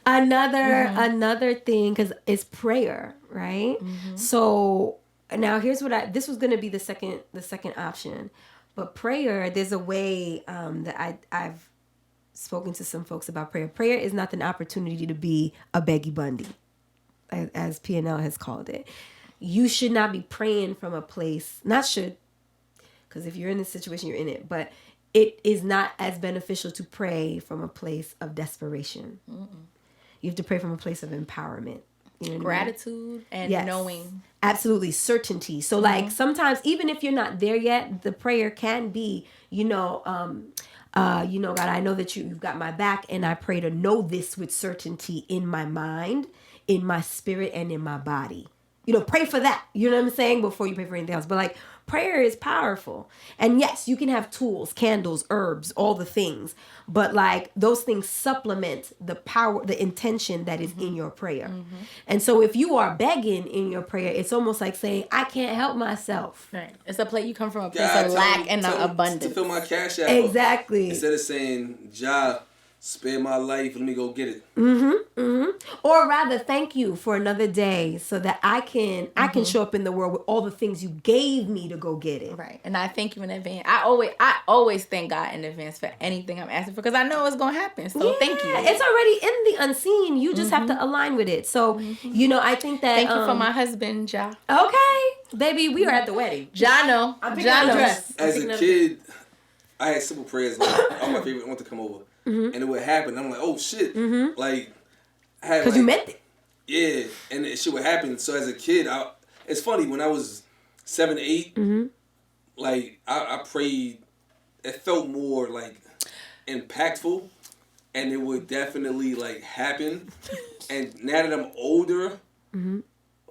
Another thing, because it's prayer, right? So now here's this was going to be the second option, but prayer, there's a way that I've spoken to some folks about prayer. Prayer is not an opportunity to be a Beggy Bundy, as P&L has called it. You should not be praying from a place, not should, because if you're in this situation, you're in it, but it is not as beneficial to pray from a place of desperation. You have to pray from a place of empowerment. Gratitude and knowing. Absolutely. Certainty. So like sometimes, even if you're not there yet, the prayer can be, God, I know that you've got my back, and I pray to know this with certainty in my mind, in my spirit, and in my body. Pray for that. You know what I'm saying? Before you pray for anything else. But like prayer is powerful. And yes, you can have tools, candles, herbs, all the things, but like those things supplement the power, the intention that is in your prayer. And so if you are begging in your prayer, it's almost like saying, I can't help myself. Right. It's a place you come from a place God, of tell lack him- and tell not him abundance. To fill my cash app. Exactly. Instead of saying, "Ja, spare my life, let me go get it." Or rather, thank you for another day so that I can show up in the world with all the things you gave me to go get it. Right. And I thank you in advance. I always thank God in advance for anything I'm asking for because I know it's going to happen. So thank you. It's already in the unseen. You just have to align with it. So, I think that... Thank you for my husband, Ja. Okay. Baby, we are at the wedding. Ja know. I'm picking Ja out a knows. dress. As a kid, I had simple prayers. Like, all my favorite want to come over, and it would happen. I'm like, oh shit, like I had Because you meant it. Yeah, and it shit would happen. So as a kid, it's funny when I was 7, 8, like I prayed. It felt more like impactful, and it would definitely like happen. And now that I'm older,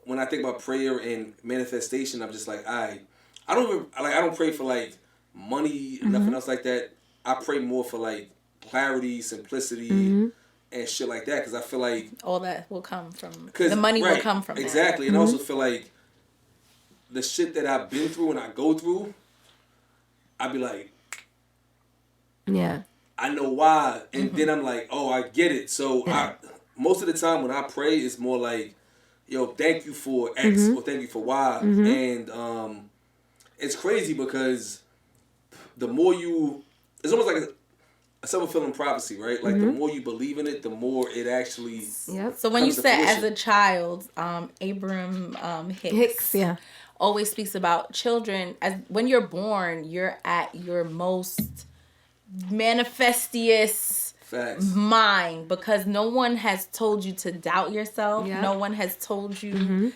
when I think about prayer and manifestation, I'm just like, I don't pray for like money and nothing else like that. I pray more for like clarity, simplicity, and shit like that, because I feel like all that will come from the money will come from exactly. that. And I also feel like the shit that I've been through and I go through, I'd be like, Yeah. I know why, and then I'm like, oh, I get it. So most of the time when I pray, it's more like, yo, thank you for X or thank you for Y, and it's crazy because the more it's almost like a self-fulfilling prophecy, right? Like the more you believe in it, the more it actually. Yep. So when you comes to said as fruition. a child, Abram Hicks always speaks about children as when you're born, you're at your most manifestious Facts. mind because no one has told you to doubt yourself. Yep. No one has told you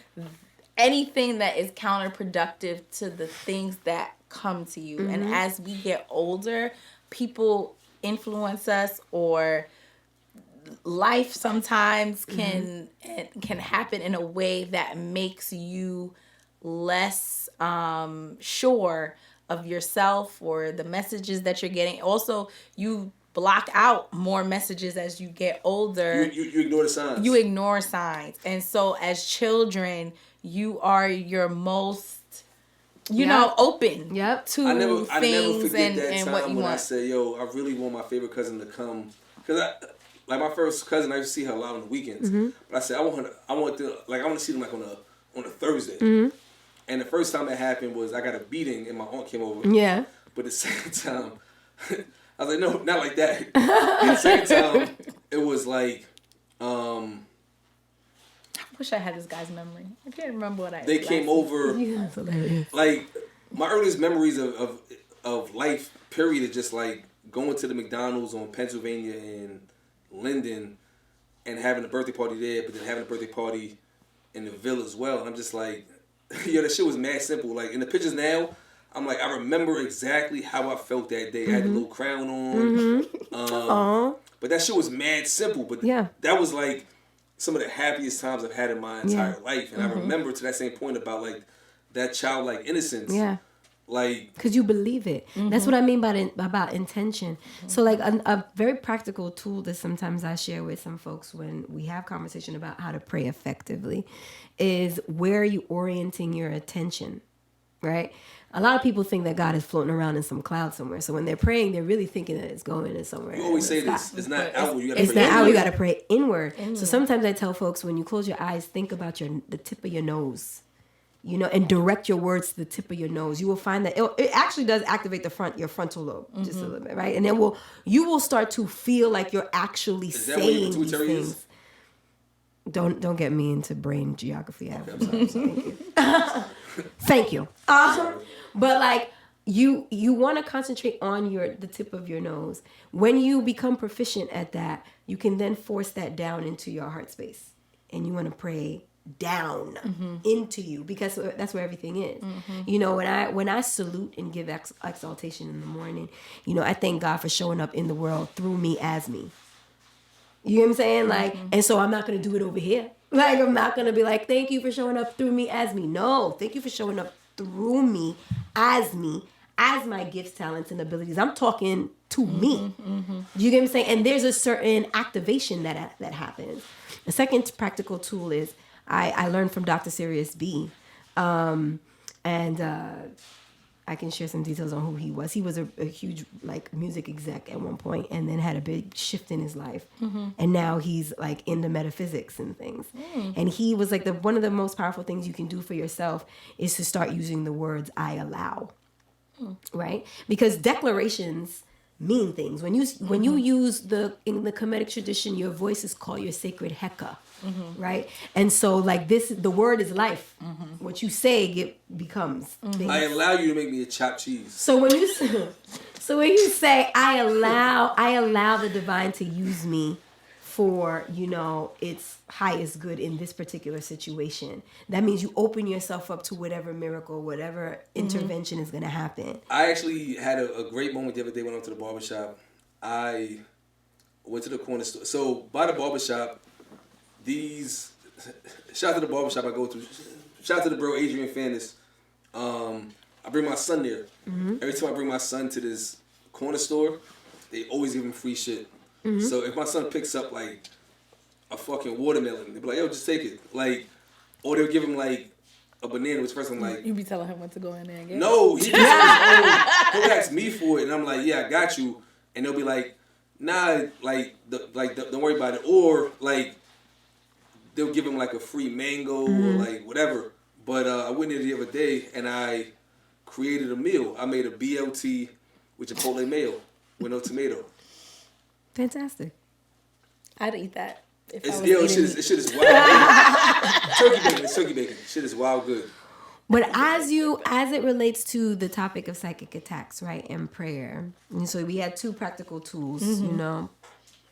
anything that is counterproductive to the things that come to you. And as we get older, people influence us, or life sometimes can happen in a way that makes you less sure of yourself or the messages that you're getting. Also, you block out more messages as you get older. You ignore the signs. You ignore signs. And so as children, you are your most open to I never things forget that and time what you when want. I said, yo, I really want my favorite cousin to come, because like my first cousin, I used to see her a lot on the weekends. But I said I want to see them like on a Thursday. And the first time that happened was I got a beating and my aunt came over. Yeah. But the second time, I was like, no, not like that. And the second time, it was like, I wish I had this guy's memory. I can't remember what they came over. That's hilarious. Like my earliest memories of life, period, is just like going to the McDonald's on Pennsylvania and Linden and having a birthday party there, but then having a birthday party in the Ville as well. And I'm just like, yo, that shit was mad simple. Like in the pictures now, I'm like, I remember exactly how I felt that day. I had the little crown on. But that shit was mad simple. But that was like some of the happiest times I've had in my entire life. And I remember to that same point about like that childlike innocence. Yeah. Like, because you believe it. That's what I mean about intention. So like a very practical tool that sometimes I share with some folks when we have conversation about how to pray effectively is, where are you orienting your attention, right? A lot of people think that God is floating around in some cloud somewhere. So when they're praying, they're really thinking that it's going in somewhere. you always say this. It's not outward. You gotta It's pray not out. inward. You got to pray inward. So sometimes I tell folks, when you close your eyes, think about the tip of your nose, and direct your words to the tip of your nose. You will find that it actually does activate your frontal lobe just a little bit, right? And then you will start to feel like you're actually saying these things. Don't get me into brain geography. I'm sorry. Thank you. But like you want to concentrate on the tip of your nose. When you become proficient at that, you can then force that down into your heart space, and you want to pray down into you, because that's where everything is. When I salute and give exaltation in the morning, I thank God for showing up in the world through me as me. You know what I'm saying? Like, and so I'm not going to do it over here. Like, I'm not going to be like, thank you for showing up through me as me. No, thank you for showing up through me, as my gifts, talents, and abilities. I'm talking to me. You get what I'm saying? And there's a certain activation that happens. The second practical tool is I learned from Dr. Sirius B. I can share some details on who he was. He was a huge like music exec at one point, and then had a big shift in his life. And now he's like into metaphysics and things. And he was like one of the most powerful things you can do for yourself is to start using the words "I allow," right? Because declarations mean things. When you use in the Kemetic tradition, your voice is called your sacred heka, right? And so like the word is life. What you say becomes things. I allow you to make me a chopped cheese. So when you say I allow the divine to use me for, its highest good in this particular situation, that means you open yourself up to whatever miracle, whatever intervention is going to happen. I actually had a great moment the other day when I went to the barbershop. I went to the corner store. So by the barbershop, shout out to the barbershop I go to. Shout out to the bro Adrian Fannis. I bring my son there. Every time I bring my son to this corner store, they always give him free shit. So if my son picks up like a fucking watermelon, they'll be like, yo, just take it. Like, or they'll give him like a banana, which first I'm like, You be telling him what to go in there and get? no, he'll ask me for it, and I'm like, yeah, I got you. And they'll be like, nah, don't worry about it. Or like, they'll give him like a free mango or like whatever. But I went in the other day and I created a meal. I made a BLT with Chipotle mayo with no tomato. Fantastic. I'd eat that. If It's, I was eating this shit is wild good. Turkey bacon. Shit is wild good. But as it relates to the topic of psychic attacks, right, and prayer, and so we had two practical tools,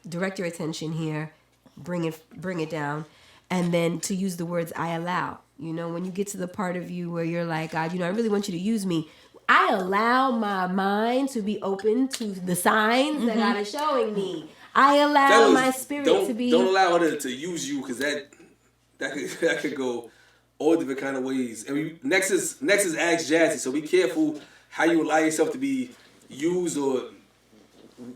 direct your attention here, bring it down, and then to use the words I allow. When you get to the part of you where you're like, God, I really want you to use me. I allow my mind to be open to the signs that God is showing me. I allow my spirit to be. Don't allow her to use you, because that could go all different kind of ways. And next is Ask Jazzy. So be careful how you allow yourself to be used or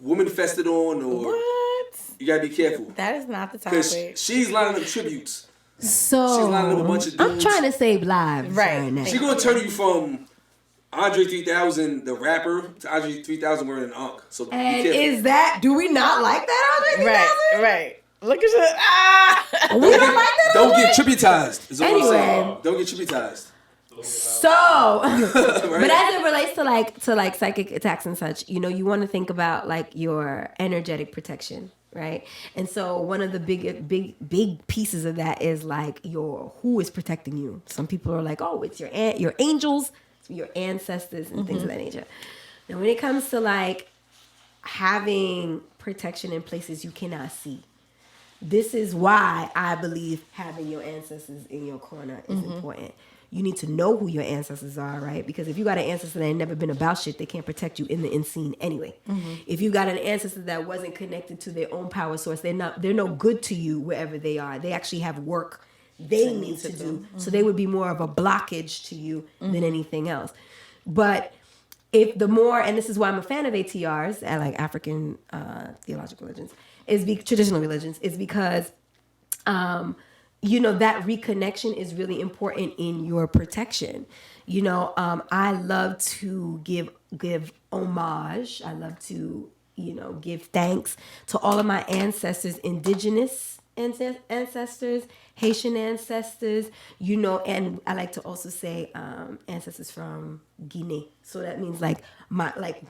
woman fested on, or What? you gotta be careful. That is not the Because topic. she's lining up tributes. So She's lining up a bunch of dudes. I'm trying to save lives right now. She's gonna turn you from Andre 3000, the rapper, to Andre 3000 wearing an Ankh. So be careful. Do we not like that Andre 3000? Right. Look at you. We don't like that. Don't get tributized. Is all I'm saying. Anyway. Don't get tributized. So, Right? but as it relates to psychic attacks and such, you want to think about like your energetic protection, right? And so one of the big pieces of that is like who is protecting you. Some people are like, oh, it's your angels, your ancestors, and things of that nature. Now, when it comes to like having protection in places you cannot see, this is why I believe having your ancestors in your corner is important. You need to know who your ancestors are, right? Because if you got an ancestor that ain't never been about shit, they can't protect you in the unseen anyway. If you got an ancestor that wasn't connected to their own power source, they're no good to you wherever they are. They actually have work they need to do. So they would be more of a blockage to you than anything else. But if the more, and this is why I'm a fan of ATRs, I like African theological religions, traditional religions, is because that reconnection is really important in your protection. I love to give homage. I love to, give thanks to all of my ancestors, indigenous ancestors, Haitian ancestors, and I like to also say ancestors from Guinea. So that means like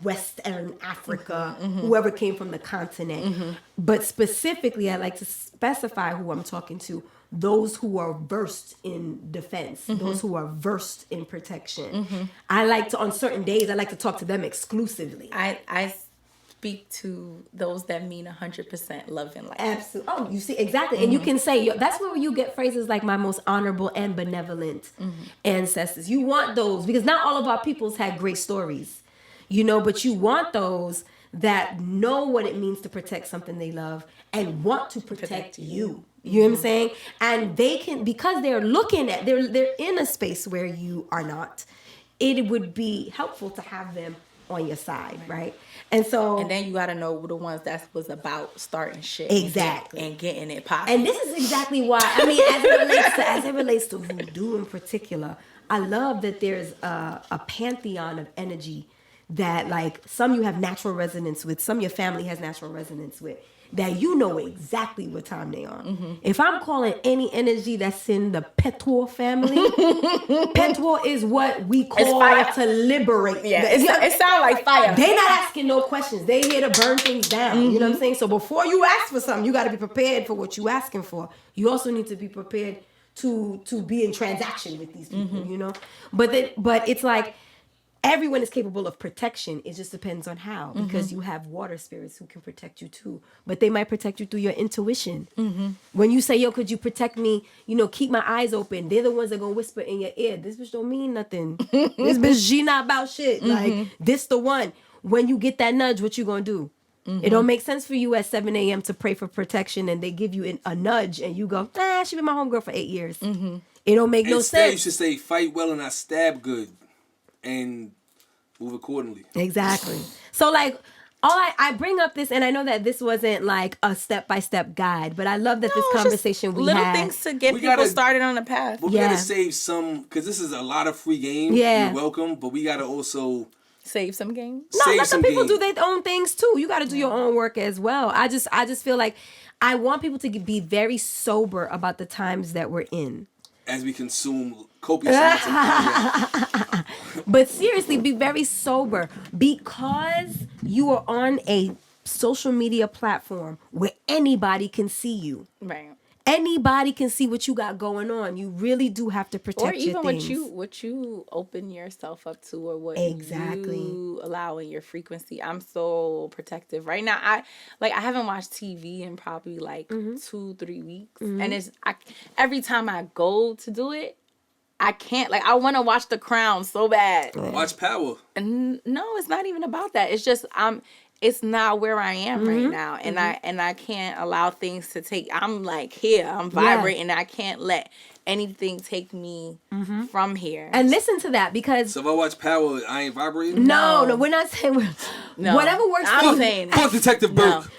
Western Africa, whoever came from the continent. But specifically, I like to specify who I'm talking to. Those who are versed in defense, those who are versed in protection. I like to, on certain days, I like to talk to them exclusively. I speak to those that mean 100% love and life. Absolutely. Oh, you see, exactly. And you can say, that's where you get phrases like my most honorable and benevolent ancestors. You want those, because not all of our peoples had great stories, but you want those that know what it means to protect something they love and want to protect you. You know what I'm saying? And they can, because they're in a space where you are not, it would be helpful to have them on your side, right? And so, And then you gotta know the ones that was about starting shit exactly and getting it popping. And this is exactly why, I mean, as it relates to voodoo in particular, I love that there's a pantheon of energy that, like, some you have natural resonance with, some your family has natural resonance with, that you know exactly what time they are. If I'm calling any energy that's in the Petuor family, Petuor is what we call to liberate. Yeah, it sounds like fire. They not asking no questions. They here to burn things down. You know what I'm saying? So before you ask for something, you got to be prepared for what you asking for. You also need to be prepared to be in transaction with these people. You know, but it's like, everyone is capable of protection. It just depends on how, because you have water spirits who can protect you too, but they might protect you through your intuition. When you say, yo, could you protect me? You know, keep my eyes open. They're the ones that gonna whisper in your ear, this bitch don't mean nothing. This bitch, she not about shit. Like, this the one. When you get that nudge, what you gonna do? It don't make sense for you at 7 a.m. to pray for protection and they give you a nudge and you go, she been my homegirl for 8 years. It don't make no Instead, sense. you should say, fight well and I stab good. And move accordingly. Exactly. So, like, I bring up this, and I know that this wasn't like a step-by-step guide, but I love that this conversation we little had. things to get people started on the path. But we gotta save some, because this is a lot of free game. Yeah. You're welcome, but we gotta also Save some games. No, let the people do their own things too. You got to do your own work as well. I just feel like I want people to be very sober about the times that we're in. As we consume copious amounts of content. But seriously, be very sober, because you are on a social media platform where anybody can see you. Right. Anybody can see what you got going on. You really do have to protect your things. Or even what you open yourself up to, or what you allow in your frequency. I'm so protective right now. I haven't watched TV in probably like 2-3 weeks, and every time I go to do it, I can't. Like, I want to watch The Crown so bad. Watch Power. And no, it's not even about that. It's just it's not where I am right now, and I can't allow things to take. I'm like here, I'm vibrating. I can't let anything take me from here. And listen to that, because so if I watch Power, I ain't vibrating. No, we're not saying. Whatever works for you. Saying fuck Detective Burke.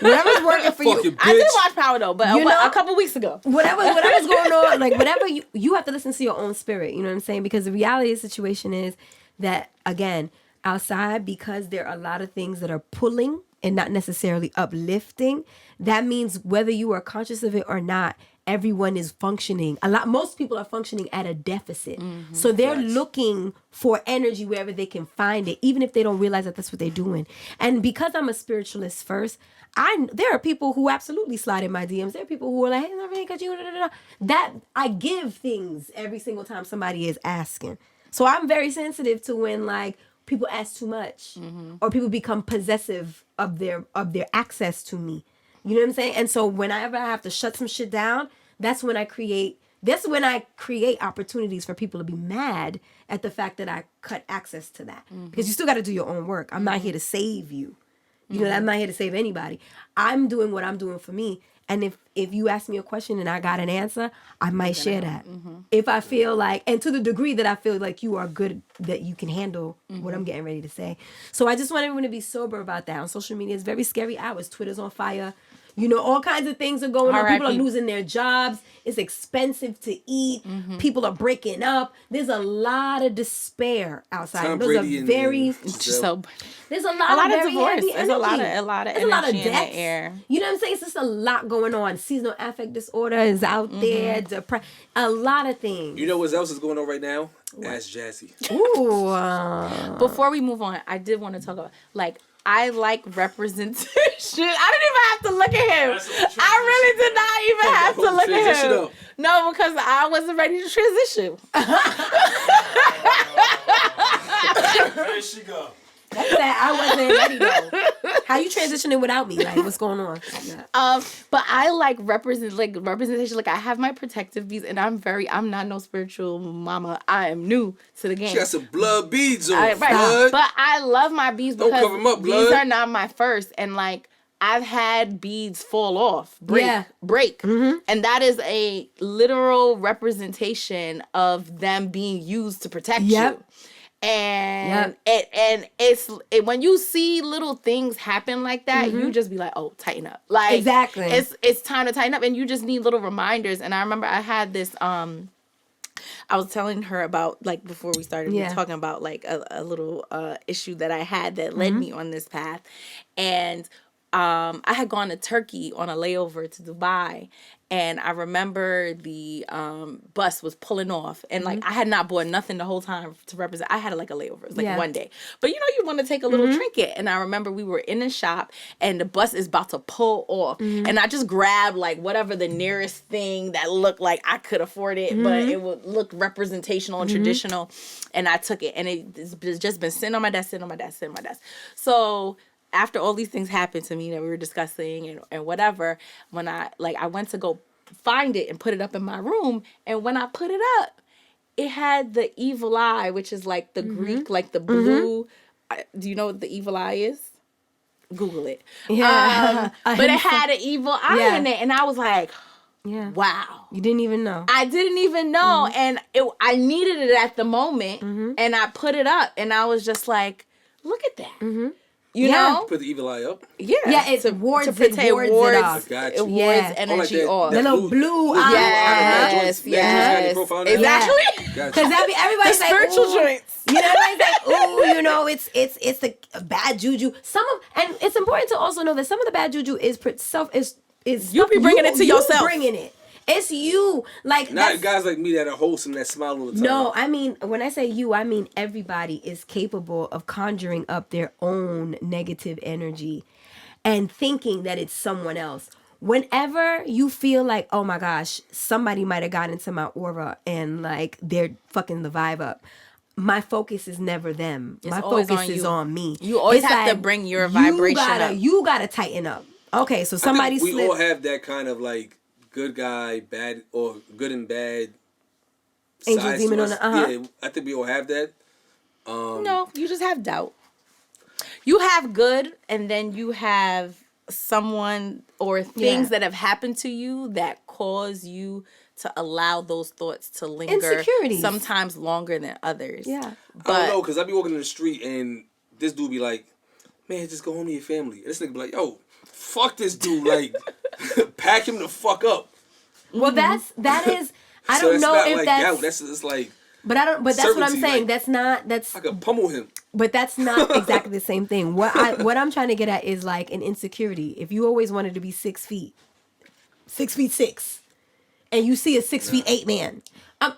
Whatever's working for you. I did watch Power though, but a couple weeks ago. Whatever's going on, like whatever you have to listen to your own spirit. You know what I'm saying? Because the reality of the situation is that, again, outside, because there are a lot of things that are pulling and not necessarily uplifting, that means whether you are conscious of it or not, everyone is functioning. Most people are functioning at a deficit. So they're looking for energy wherever they can find it, even if they don't realize that that's what they're doing. And because I'm a spiritualist first, there are people who absolutely slide in my DMs. There are people who are like, hey, I really got you. That I give things every single time somebody is asking. So I'm very sensitive to when, like, people ask too much, or people become possessive of their access to me. You know what I'm saying? And so whenever I have to shut some shit down, that's when I create opportunities for people to be mad at the fact that I cut access to that. Because you still got to do your own work. I'm not here to save you. You know, I'm not here to save anybody. I'm doing what I'm doing for me. And if you ask me a question and I got an answer, I might share that. If I feel like, and to the degree that I feel like you are good, that you can handle what I'm getting ready to say. So I just want everyone to be sober about that. On social media, it's very scary hours. Twitter's on fire. You know, all kinds of things are going on. People are losing their jobs. It's expensive to eat. People are breaking up. There's a lot of despair outside. Tom There's Brady a very there's a lot of divorce. There's a lot of energy in the air. You know what I'm saying? It's just a lot going on. Seasonal affect disorder is out there. A lot of things. You know what else is going on right now? Ask Jassy. Ooh. Before we move on, I did want to talk about, like, I like representation. I didn't even have to look at him. I really did not even have to look at him. No, because I wasn't ready to transition. There she go. That's that. I wasn't ready though. How you transitioning without me? Like, what's going on? But I like representation. Like, I have my protective beads, and I'm not no spiritual mama. I am new to the game. She got some blood beads on. Right. But I love my beads because cover 'em up, blood. These are not my first, and like, I've had beads fall off, break. And that is a literal representation of them being used to protect you. And when you see little things happen like that, you just be like, oh, tighten up. Like, exactly. It's time to tighten up, and you just need little reminders. And I remember I had this I was telling her about, like, before we started talking about, like, a little issue that I had that led me on this path. And I had gone to Turkey on a layover to Dubai. And I remember the bus was pulling off. And, like, I had not bought nothing the whole time to represent. I had, like, a layover. It was, like, one day. But, you know, you want to take a little trinket. And I remember we were in a shop, and the bus is about to pull off. And I just grabbed, like, whatever the nearest thing that looked like I could afford it, but it would look representational and traditional. And I took it. And it's just been sitting on my desk. So after all these things happened to me that we were discussing and whatever, when I went to go find it and put it up in my room, and when I put it up, it had the evil eye, which is like the Greek, like the blue. Do you know what the evil eye is? Google it. Yeah. But it had an evil eye in it, and I was like, wow. You didn't even know. I didn't even know, and I needed it at the moment, and I put it up, and I was just like, look at that. You know? Put the evil eye up. Yeah. Yeah, it wards it off. It wards energy off. The little blue eye. Yes. Exactly. Because everybody's like, spiritual joints. You know, everybody's like, ooh, you know, it's the bad juju. And it's important to also know that some of the bad juju is you be bringing it to yourself. Bringing it. It's you. Like, not guys like me that are wholesome, that smile all the time. No, I mean, when I say you, I mean everybody is capable of conjuring up their own negative energy and thinking that it's someone else. Whenever you feel like, oh my gosh, somebody might have got into my aura and like they're fucking the vibe up, my focus is never them. My focus is on me. You always have to bring your vibration up. You gotta tighten up. Okay, so somebody we all have that kind of like good guy, bad, or good and bad. Angel demon on the Yeah, I think we all have that. No, you just have doubt. You have good, and then you have someone or things that have happened to you that cause you to allow those thoughts to linger. Insecurities. Sometimes longer than others. Yeah. But I don't know, because I be walking in the street and this dude be like, man, just go home to your family. And this nigga be like, yo, fuck this dude. Like, pack him the fuck up. Well, that is, I don't know if like that's. Gout. It's like. But that's what I'm saying. Like, that's. I could pummel him. But that's not exactly the same thing. What I'm trying to get at is like an insecurity. If you always wanted to be 6 feet, 6'6", and you see a 6'8" man,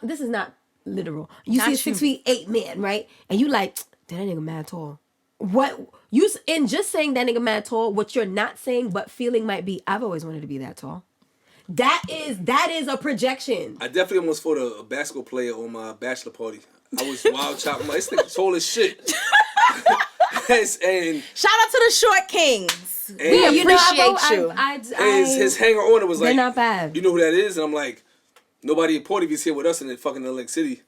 this is not literal. You see a 6'8" man, right? And you like, that nigga mad tall. What you in just saying that nigga mad tall? What you're not saying, but feeling might be, I've always wanted to be that tall. That is a projection. I definitely almost fought a basketball player on my bachelor party. I was wild chopping. Like, this nigga tall as shit. And shout out to the short kings. And we appreciate you. His hanger on it was like, they're not bad. You know who that is? And I'm like, nobody in Port is here with us in the fucking Atlantic City.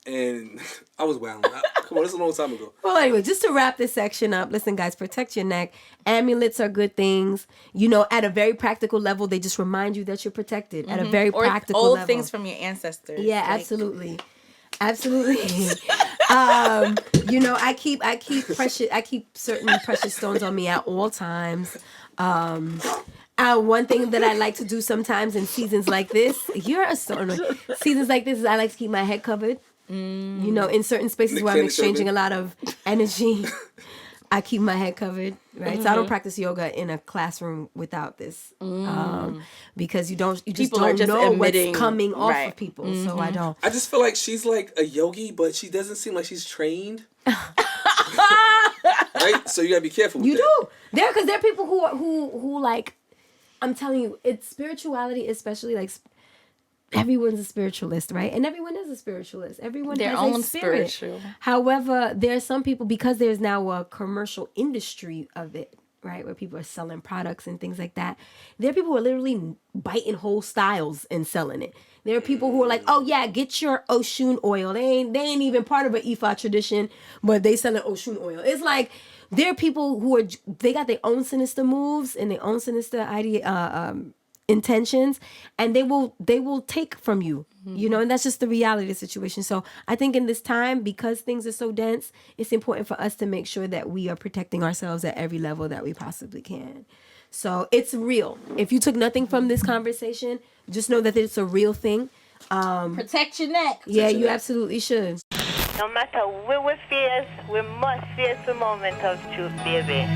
And I was wild. Come on, this is a long time ago. Well, anyway, just to wrap this section up, listen, guys, protect your neck. Amulets are good things. You know, at a very practical level, they just remind you that you're practical at a very practical level. Old things from your ancestors. Yeah, like, absolutely. You know, I keep certain precious stones on me at all times. One thing that I like to do sometimes in seasons like this, seasons like this, is I like to keep my head covered. You know, in certain spaces where I'm exchanging a lot of energy, I keep my head covered, right? So I don't practice yoga in a classroom without this, because you just don't know what's coming off of people. So I don't. I just feel like she's like a yogi, but she doesn't seem like she's trained. Right? So you gotta be careful with that. You do. Because there are people who like, I'm telling you, it's spirituality, especially like. Everyone's a spiritualist, right? And everyone is a spiritualist. Everyone their has own a spirit. spiritual. However, there are some people, because there's now a commercial industry of it, right? Where people are selling products and things like that. There are people who are literally biting whole styles and selling it. There are people who are like, oh yeah, get your Oshun oil. They ain't even part of an Ifa tradition, but they selling Oshun oil. It's like, there are people who they got their own sinister moves and their own sinister intentions, and they will take from you You know, and that's just the reality of the situation. So I think in this time, because things are so dense, it's important for us to make sure that we are protecting ourselves at every level that we possibly can. So it's real. If you took nothing from this conversation, just know that it's a real thing. Protect your neck. Yeah, you absolutely should. No matter what we face, we must face the moment of truth, baby.